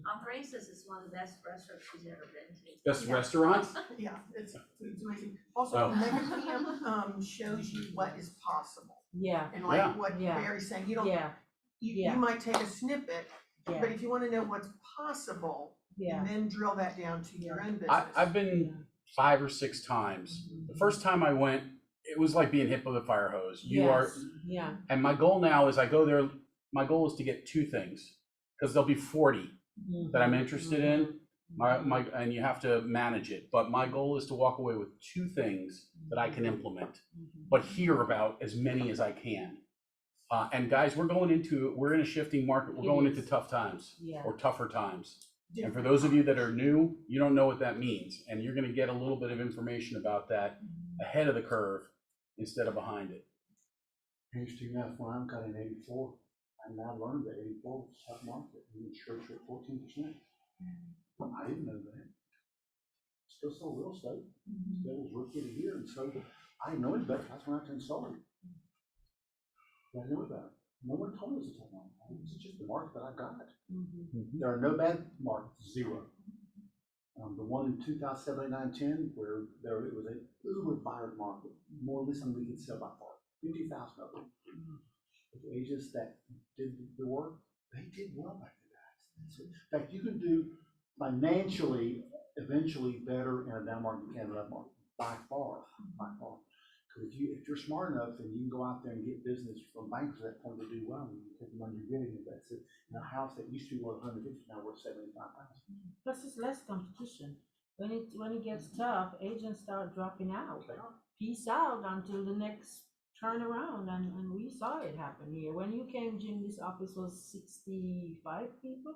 Anthracis is one of the best restaurants she's ever been to. Best Yeah. restaurants? Yeah, it's amazing. Also, Oh. Mega Camp, shows you what is possible. Yeah, And Yeah. like what Yeah. Barry's saying, you don't, yeah, you yeah. might take a snippet, yeah, but if you wanna know what's possible, yeah. and then drill that down to your own business. I've been 5 or 6 times. The first time I went, it was like being hit with a fire hose. You are, Yes, yeah. and my goal now is I go there, my goal is to get 2 things, because there'll be 40 that I'm interested in. And you have to manage it, but my goal is to walk away with 2 things that I can implement, but hear about as many as I can. And guys, we're in a shifting market. We're It going is. into tough times Yeah. or tougher times. And for Different. those of you that are new, you don't know what that means, and you're gonna get a little bit of information about that ahead of the curve instead of behind it. Interesting enough, when I got in '84, I now learned that '84 was a tough market, and insurance rate 14%. I didn't know that. Still sold real estate, still was rookie of the year, and so I didn't know any better, that's when I turned solar. I didn't know about it. No one told me it was a tough market. This is just the market that I got. There are no bad markets, 0. The one in 2007, 9, 10, where it was a uber vibrant market, more than we could sell by far, 50,000 of them. The agents that did the work, they did well back then. In fact, you can do financially, eventually better in a down market than you can in an up market, by far, by far. Because if you're smart enough, then you can go out there and get business from bankers at that point to do well, and you take the money you're getting, and that's it. In a house that used to be worth 150, now worth 75,000. Plus it's less competition. When it gets tough, agents start dropping out. Peace out until the next turnaround, and we saw it happen here. When you came, Jim, this office was 65 people?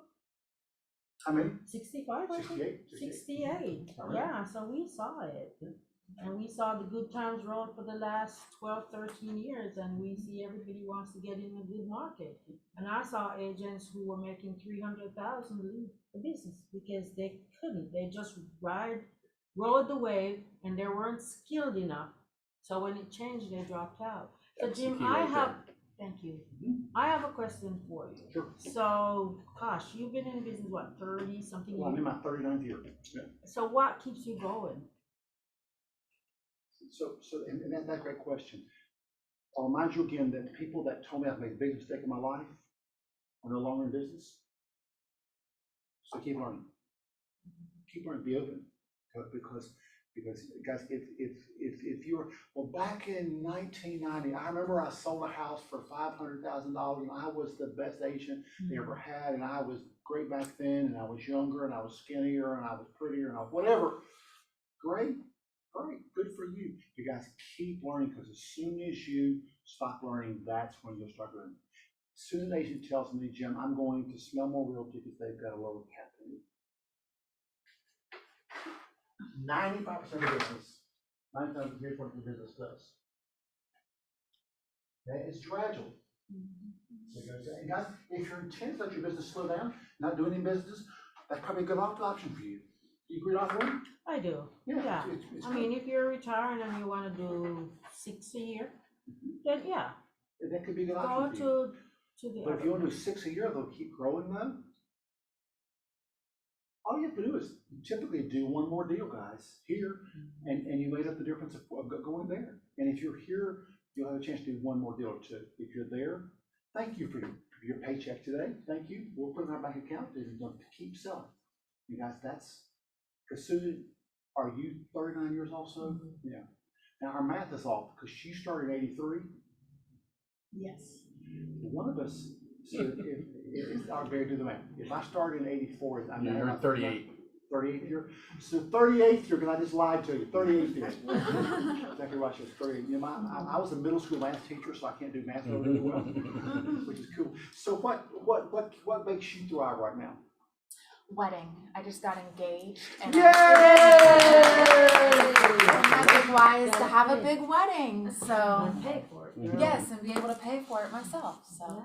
How many? 65, I think? 68. 68, yeah, so we saw it. And we saw the Good Times Road for the last 12, 13 years, and we see everybody wants to get in a good market. And I saw agents who were making 300,000 leave the business because they couldn't. They just rode the wave, and they weren't skilled enough. So when it changed, they dropped out. So That's the Jim, key I right have, there. thank you. I have a question for you. Sure. So, gosh, you've been in business, what, 30 something Well, I'm in years? my 39th year. Yeah. So what keeps you going? And that's a great question. I'll remind you again that people that told me I've made a big mistake in my life are no longer in business. So keep learning. Keep learning, be open. Because guys, if you're, well, back in 1990, I remember I sold a house for $500,000, and I was the best agent they ever had, and I was great back then, and I was younger, and I was skinnier, and I was prettier, and I was whatever. Great, good for you. You guys keep learning, because as soon as you stop learning, that's when you'll start learning. As soon as an agent tells me, Jim, I'm going to smell more realty because they've got a lower cap than me. 95% of the business, 95% here's what the business does. That is gradual. So and guys, if your intent is to let your business slow down, not doing any business, that's probably a good option for you. Do you agree, Dr. Wayne? I do, yeah. I mean, if you're retiring and you wanna do 6 a year, then yeah, That could be a good go option for you. to the But if you other. want to do 6 a year, though, keep growing though. All you have to do is typically do one more deal, guys, here, and you made up the difference of going there. And if you're here, you'll have a chance to do one more deal or 2. If you're there, thank you for your paycheck today. Thank you. We'll put it in our bank account to keep selling. You guys, that's, because Susan, are you 39 years also? Yeah. Now our math is off because she started in '83. Yes. One of us, so if I'll bear do the math. If I started in '84, I'm You're 38. 38th year. So 38th year, because I just lied to you. 38th year. Exactly right. She was 38. You know, I was a middle school math teacher, so I can't do math really well, which is cool. So what makes you thrive right now? Wedding. I just got engaged. And Yay! my big why is to have a big wedding. So And pay for it. yes, and be able to pay for it myself. So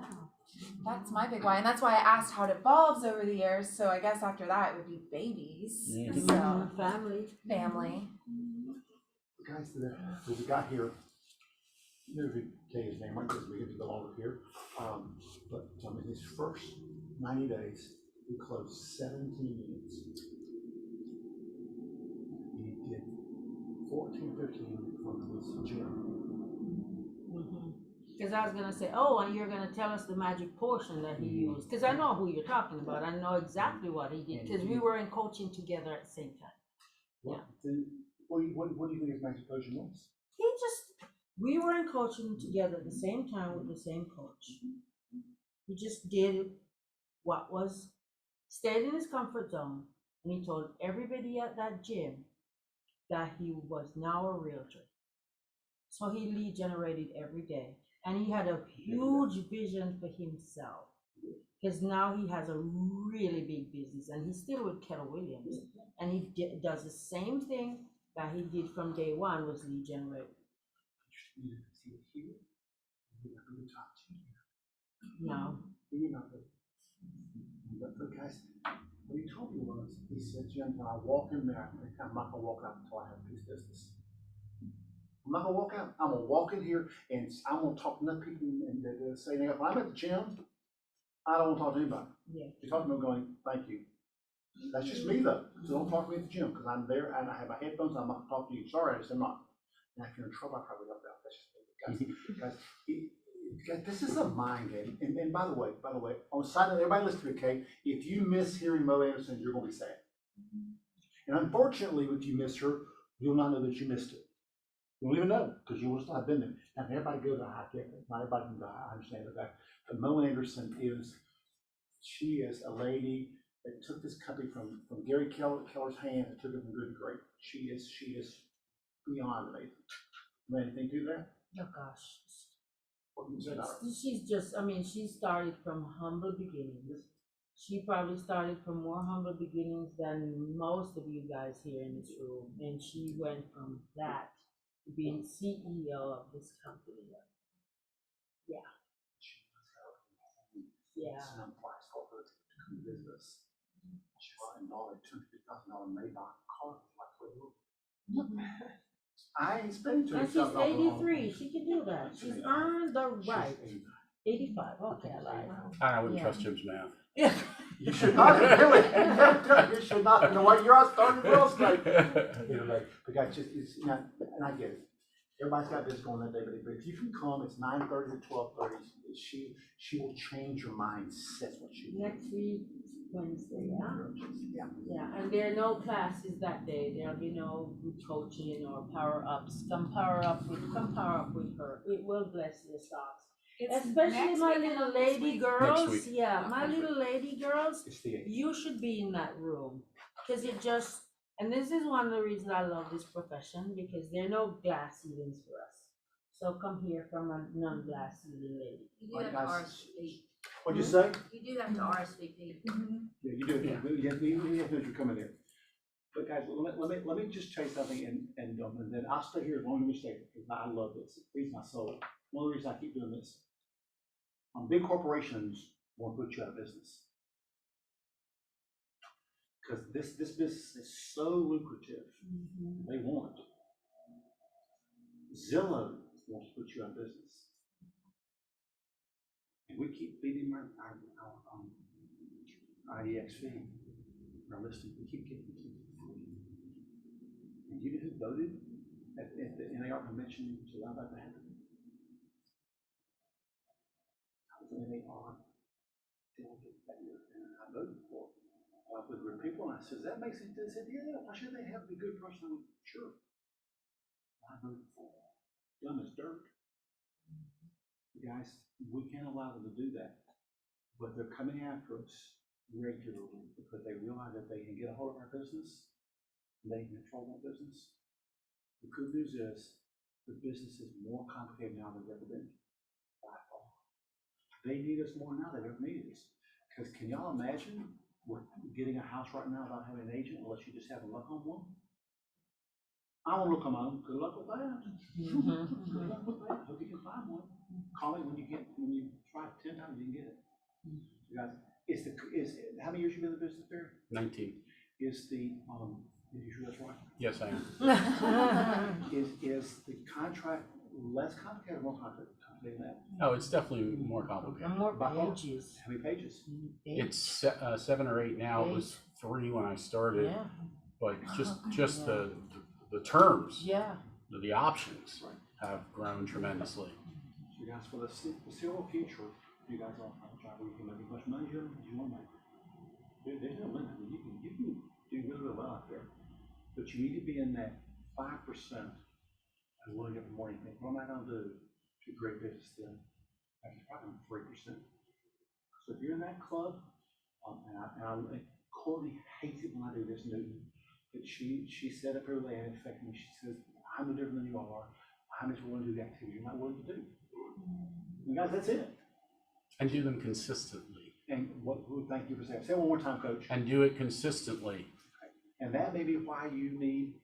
that's my big why, and that's why I asked how it evolves over the years. So I guess after that it would be babies. So Family. family. The guys that we got here, maybe tell his name right because we get to go longer here. But in his first 90 days, we closed 17 units. We did 14, 15 from this gym. Cause I was gonna say, oh, and you're gonna tell us the magic portion that he used, cause I know who you're talking about, I know exactly what he did, cause we were in coaching together at the same time. What, then, what do you think his magic potion was? We were in coaching together at the same time with the same coach. He just did what was, stayed in his comfort zone, and he told everybody at that gym that he was now a realtor. So he lead generated every day, and he had a huge vision for himself. Because now he has a really big business, and he's still with Keller Williams, and he does the same thing that he did from day one, was lead generate. No. But guys, what he told me was, he said, Jim, when I walk in there, I'm not gonna walk out until I have a piece of business. I'm not gonna walk out. I'm gonna walk in here and I'm gonna talk to enough people and they'll say, when I'm at the gym, I don't wanna talk to anybody. Yeah. You're talking to them going, thank you. That's just me though. So don't talk to me at the gym because I'm there and I have my headphones. I'm not gonna talk to you. Sorry, I just am not. And if you're in trouble, I probably love that. That's just me. Guys, this is a mind game. And by the way, on the side of everybody listen to me, okay? If you miss hearing Mo Anderson, you're gonna be sad. And unfortunately, if you miss her, you'll not know that you missed it. You won't even know because you will still have been there. Now, everybody goes to high kick. Not everybody can go. I understand that. But Mo Anderson she is a lady that took this company from Gary Keller's hands and took it from good to great. She is beyond amazing. You want anything to do that? Oh gosh. What can you say about her? She's just, I mean, she started from humble beginnings. She probably started from more humble beginnings than most of you guys here in this room. And she went from that to being CEO of this company. Yeah. Yeah. Business. She bought a $250,000 Maybach car. I ain't spending And she's $250,000. 83. She can do that. She's earned the right. 85. Okay, I lied. I wouldn't Yeah. trust Jim's math. Yeah. You should not, really. You should not. You know what? You're out starting real estate. You know, like, but guys, it's not, and I get it. Everybody's got this going that day, but if you can come, it's 9:30 to 12:30. She will change your mindset. What she Next week, Wednesday, yeah. Yeah, and there are no classes that day. There'll be no group coaching or power ups. Come power up with her. It will bless your socks. Especially my little lady girls. Yeah, my little lady girls. You should be in that room because it just. And this is one of the reasons I love this profession because there are no glass ceilings for us. So come here from a non-glass ceiling lady. You do have to RSVP. What'd you say? You do have to RSVP. Yeah, you do. Yeah. You have to know you're coming in. But guys, let me just tell you something, and then I'll stay here as long as we stay because I love this. It feeds my soul. One of the reasons I keep doing this. Big corporations won't put you out of business. Because this business is so lucrative, they want it. Zillow wants to put you out of business. And we keep feeding our IDXV, our listing, we keep getting to. And you know who voted at the NAR convention to allow that to happen? I was an NAR delegate that year, and I voted for it. With real people, and I said, that makes sense. They said, yeah, why should they have the good person? I went, sure. I voted for it. Dumb as dirt. Guys, we can't allow them to do that. But they're coming after us regularly because they realize that they can get a hold of our business, they can control that business. The good news is the business is more complicated now than it's ever been. By far. They need us more now than they ever needed us. Because can y'all imagine? We're getting a house right now without having an agent unless you just have a luck on one. I want to look on my own. Good luck with that. Good luck with that. Hope you can find one. Call me when you try it 10 times, you can get it. You guys, how many years you been in the business, Barry? 19. Is you sure that's right? Yes, I am. Is the contract less complicated or more complicated? than that. Oh, it's definitely more complicated. And more By far. pages. How many pages? It's 7 or 8 now. It was 3 when I started, Yeah, but just the terms, yeah. the options have grown tremendously. So guys, for the foreseeable future, you guys are on a job where you can make as much money as you want to make. There's no limit. I mean, you can do really well out there, but you need to be in that 5% and willing to get more. You think, what am I going to do to create business then? That's probably 3%. So if you're in that club, and Courtney hates it when I do this, Newton, but she said up here and in fact, she says, I'm no different than you all are. I'm just willing to do the activity you're not willing to do. And guys, that's it. And do them consistently. And thank you for saying. Say it one more time, Coach. And do it consistently. And that may be why you need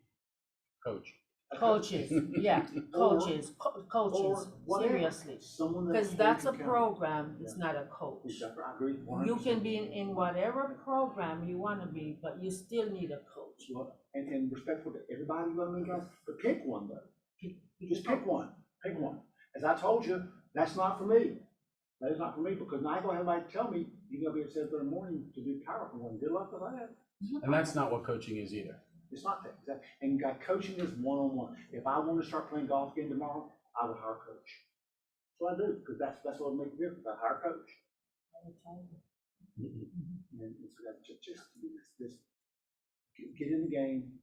Coach. Coaches, yeah, coaches, coaches, seriously. Someone that Because can that's a count. program, it's not a coach. Exactly. I agree 100%. You can be in whatever program you want to be, but you still need a coach. Well, and respectful to everybody, you know what I mean, guys? But pick one though. Just pick one. Pick one. As I told you, that's not for me. That is not for me because now I don't have anybody to tell me you're gonna be at 7:30 in the morning to do powerful one. Good luck with that. And that's not what coaching is either. It's not that. Exactly. And coaching is one-on-one. If I want to start playing golf again tomorrow, I would hire a coach. That's what I do because that's what will make a difference. I hire a coach. And so that just get in the game,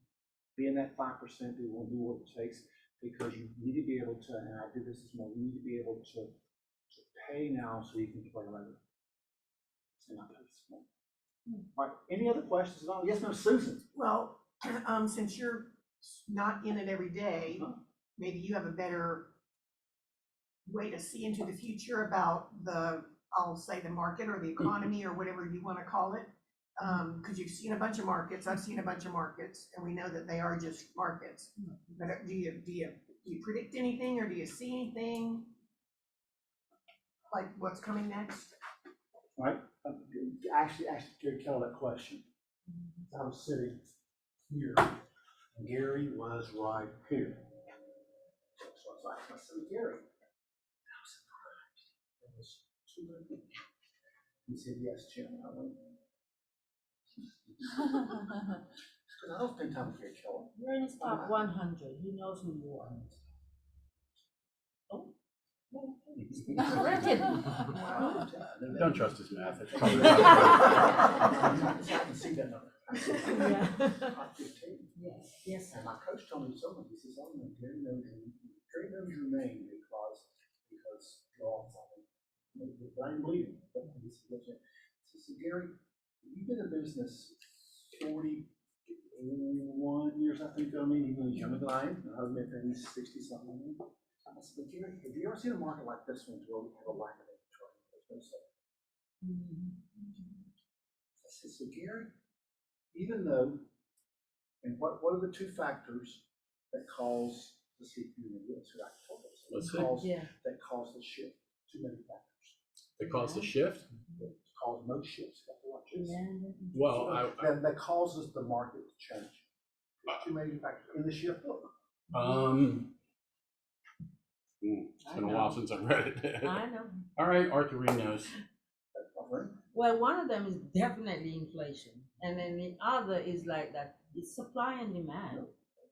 be in that 5%. Who will do what it takes because you need to be able to. And I did this morning. You need to be able to pay now so you can play later. And I pay this morning. All right. Any other questions at all? Yes, ma'am, Susan. Well, since you're not in it every day, maybe you have a better way to see into the future about I'll say the market or the economy or whatever you want to call it. Because you've seen a bunch of markets, I've seen a bunch of markets, and we know that they are just markets. But do you predict anything or do you see anything like what's coming next? All right. Actually, Gary Keller that question. I was sitting here, and Gary was right here. So I was like, I said, Gary. And I was surprised. It was 200. He said, yes, Jim. I went. Because I don't spend time with Gary Keller. You're in his top 100. He knows who you are. Oh. Corrected. Don't trust his math. It's I probably can see that number. Yeah. I'm 15. Yes. And my coach told me something. He says, "Oh, no, Gary knows your name because you're all the brain bleeding." He says, Gary, you've been in business 41 years, I think. I mean, he's younger than I am. I've been there, he's 60 something. I said, Gary, have you ever seen a market like this one where we have a lack of inventory? I said, so Gary, even though, and what are the two factors that cause the CPU to risk? Let's see. That cause the shift. Too many factors. They cause the shift? That cause most shifts. Well, that causes the market to change. Too many factors in the shift book. It's been a while since I read it. I know. All right, Arthur Reed knows. Well, one of them is definitely inflation, and then the other is like that. It's supply and demand.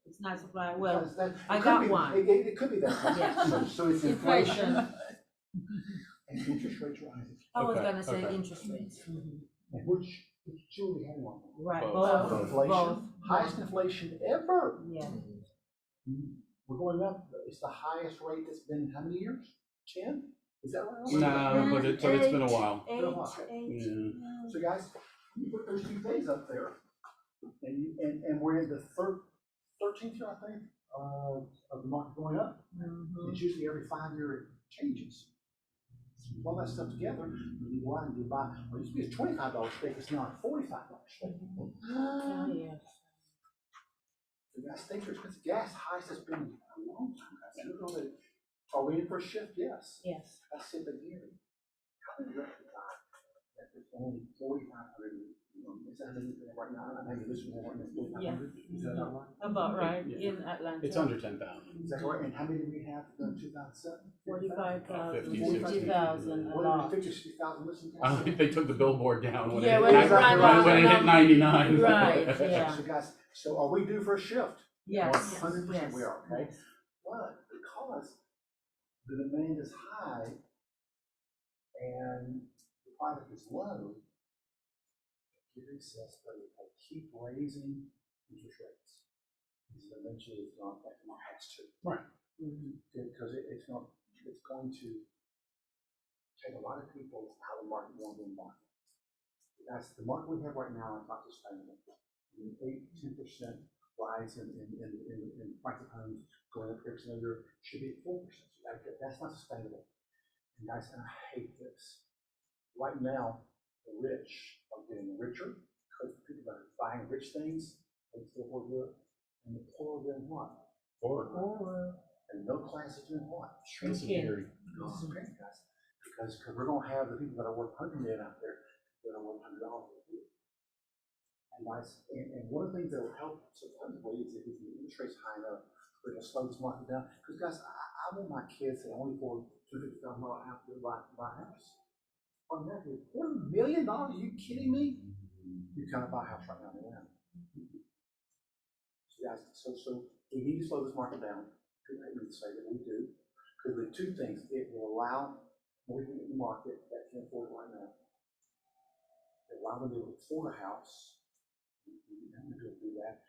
It's not supply. Well, I got one. It could be that. Yeah. So it's inflation. And interest rates rising. I was gonna say interest rates. And which Julie had one. Right. Both. Inflation. Both. Highest inflation ever. Yeah. We're going up. It's the highest rate that's been how many years? 10? Is that right? No, but it's been a while. Eight. Yeah. So guys, you put those 2 days up there, and we're in the 13th year, I think, of the market going up. It's usually every 5 year it changes. So all that stuff together, when you go out and you buy, well, it used to be a $25 steak, it's now a $45 steak. Yeah. The gas steaks are expensive. Gas highest has been a long time. Guys. Are we in for a shift? Yes. Yes. I said, but Gary, how did you recognize that there's only 4,500 in is that how many we have right now? I mean, this one right now, Yeah. 500? Is that about right? About right, Yeah. in Atlanta. It's under 10,000. Is that right? And how many do we have in 2007? 45,000, 50, 50,000, a What, lot. 50, 60,000 listeners? I don't think they took the billboard down when Yeah, it when hit, it ran when it out. hit 99. Right, yeah. So guys, so are we due for a shift? Yes, 100% yes. we are, okay? But because the demand is high and the product is low, giving says that if they keep raising interest rates, because eventually it's not, that has to. Right. Because it's going to take a lot of people out of the market, more than the market. That's the market we have right now is not sustainable. 8-10% rise in price of homes going up every single year should be at 4%. So that's not sustainable. And guys, and I hate this. Right now, the rich are getting richer because people are buying rich things and still feel good. And the poor are doing what? Poor. And the middle class is doing what? Shrinking. This is great, guys. Because we're going to have the people that are worth $100 million out there that are worth $100 a year. And guys, and one of the things that will help sometimes is if the interest rate's high enough, we're going to slow this market down. Because guys, I want my kids that only afford $250,000 house to buy a house. On that, $250 million? Are you kidding me? You can't buy a house right now in Atlanta. So guys, so we need to slow this market down. I need to say that we do. Because the two things, it will allow more people in the market that can afford it right now. It will allow them to afford a house. And to do that.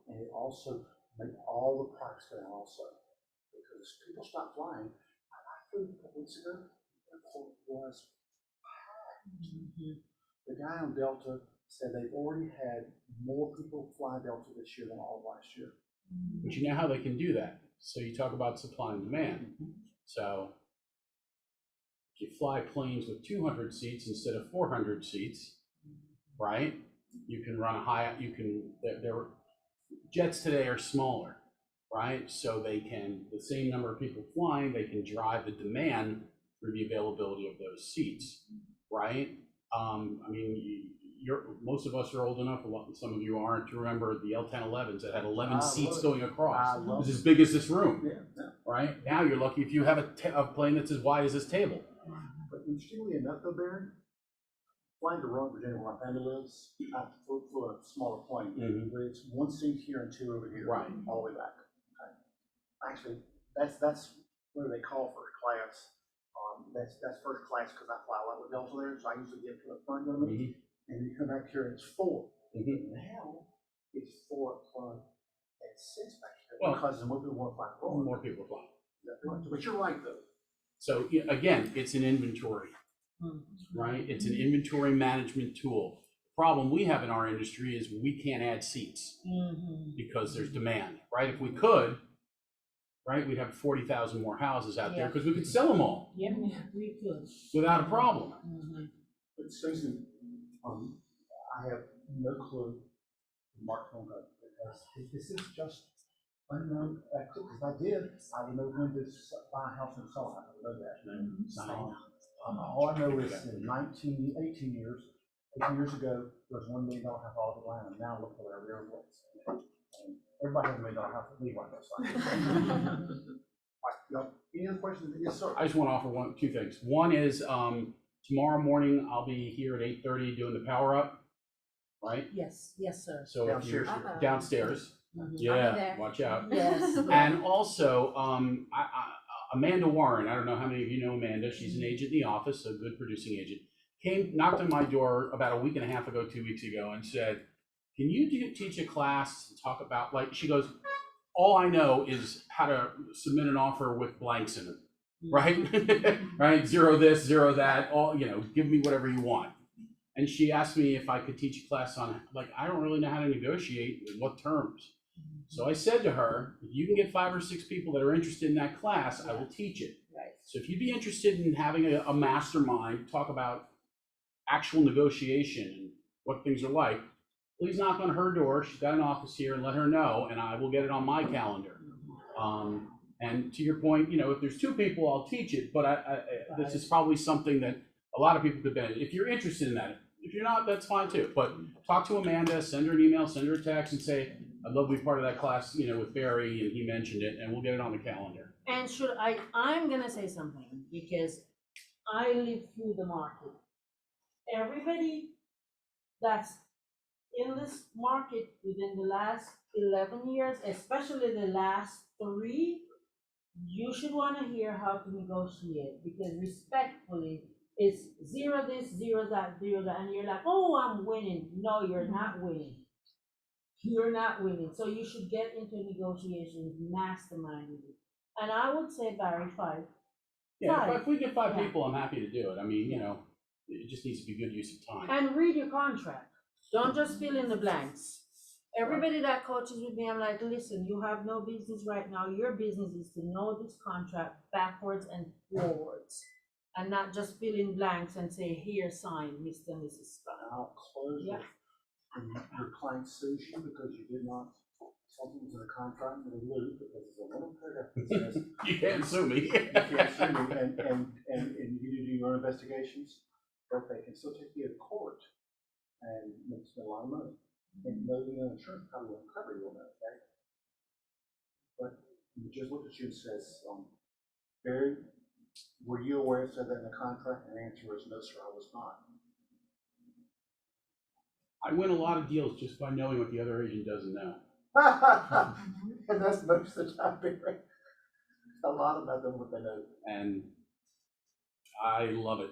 And it also make all the products go down also. Because people stop flying. I flew a couple weeks ago. The airport was packed. The guy on Delta said they've already had more people fly Delta this year than all last year. But you know how they can do that. So you talk about supply and demand. So if you fly planes with 200 seats instead of 400 seats, right? You can run a high, their jets today are smaller, right? So they can, the same number of people flying, they can drive the demand through the availability of those seats, right? I mean, most of us are old enough, some of you aren't, to remember the L-1011s that had 11 seats going across. It was as big as this room, right? Now you're lucky if you have a plane that's as wide as this table. But interestingly enough, though, Barry, flying to Rome, Virginia, where my family lives, I flew a smaller plane, but it's one seat here and two over here, Right. all the way back. Okay. Actually, that's what they call first class. That's first class because I fly a lot with Delta there, so I usually get to the front of me, and you come back here and it's 4. Now it's 4 up front and 6 back here because more people want to fly abroad. More people fly. But you're right though. So again, it's an inventory, right? It's an inventory management tool. The problem we have in our industry is we can't add seats because there's demand, right? If we could, right, we'd have 40,000 more houses out there because we could sell them all. Yeah, we could. Without a problem. But Susan, I have no clue Mark will go because this is just unknown activity. If I did, I would know when to buy a house and sell it. I would know that. All I know is in 18 years ago, there was $1 million house all over Atlanta. Now look at where everywhere was. Everybody has $1 million house at least right now. Any other questions? Yes, sir. I just want to offer two things. One is tomorrow morning I'll be here at 8:30 doing the power up, right? Yes, sir. So Downstairs. if you're downstairs, there. watch out. Yes. And also, Amanda Warren, I don't know how many of you know Amanda, she's an agent in the office, a good producing agent, knocked on my door about a week and a half ago, 2 weeks ago, and said, can you teach a class and talk about, she goes, all I know is how to submit an offer with blanks in it, right? Right, zero this, zero that, give me whatever you want. And she asked me if I could teach a class on, I don't really know how to negotiate with what terms. So I said to her, if you can get 5 or 6 people that are interested in that class, I will teach it. Right. So if you'd be interested in having a mastermind, talk about actual negotiation and what things are like, please knock on her door. She's got an office here, and let her know, and I will get it on my calendar. And to your point, if there's 2 people, I'll teach it, but this is probably something that a lot of people could benefit. If you're interested in that, If you're not, that's fine too. But talk to Amanda, send her an email, send her a text, and say, "I'd love to be part of that class, with Barry, and he mentioned it, and we'll get it on the calendar." And I'm gonna say something, because I live through the market. Everybody that's in this market within the last 11 years, especially the last 3, you should wanna hear how to negotiate, because respectfully, it's 0 this, 0 that, 0 that, and you're like, oh, I'm winning. No, you're not winning. You're not winning. So you should get into negotiations, masterminding it. And I would say, Barry, 5. Yeah, if we get 5 Yeah. people, I'm happy to do it. I mean, it just needs to be good use of time. And read your contract. Don't just fill in the blanks. Everybody that coaches with me, I'm like, listen, you have no business right now. Your business is to know this contract backwards and forwards, and not just fill in blanks and say, here, sign, Mr. and Mrs. Scott. I'll close Yeah. with, when your client sues you because you did not, something was in the contract, and they lose, because there's a little paragraph that says, You can't sue me. you can't sue me, and you do your own investigations, but they can still take you to court and make spend a lot of money. And no, insurance probably won't cover you on that, okay? But he just looked at you and says, Barry, were you aware it said that in the contract? And the answer is no, sir, I was not. I win a lot of deals just by knowing what the other agent doesn't know. And that's most of the time, Barry. A lot about them, what they know. And I love it.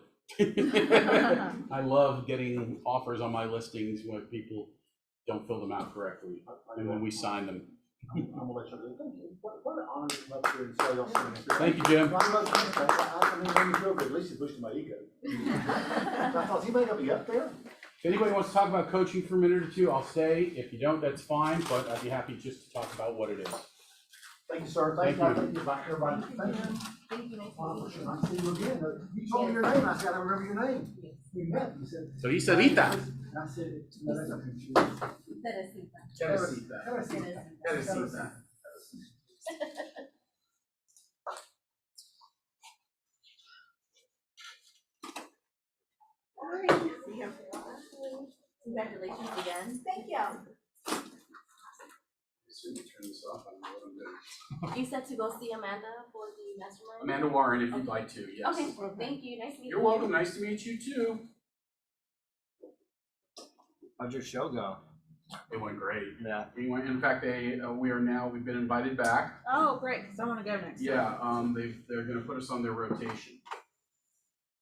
I love getting offers on my listings when people don't fill them out correctly, and when we sign them. I'm gonna let you know. Thank you. What an honor to come up here and say y'all something. Thank you, Jim. I mean, when you feel good, at least it boosted my ego. I thought, he may not be up there. If anybody wants to talk about coaching for a minute or 2, I'll stay. If you don't, that's fine, but I'd be happy just to talk about what it is. Thank you, sir. Thank you. Thank you, everybody. Thank you. Thank you, nice Wow, to meet you. nice to see you again. You told me your name, I said, I remember your name. We met, you said. So he said, Rita. I said, no, that's not confused. Teresita. Teresita. Teresita. Teresita. All right, see you. Congratulations again. Thank you. Turn this off. I don't know what I'm doing. You said to go see Amanda for the mastermind? Amanda Warren, if you'd like to, yes. Okay, thank you, nice to meet you. You're welcome. Nice to meet you too. How'd your show go? It went great. Yeah. In fact, we've been invited back. Oh, great, because I want to go next time. Yeah, they're gonna put us on their rotation.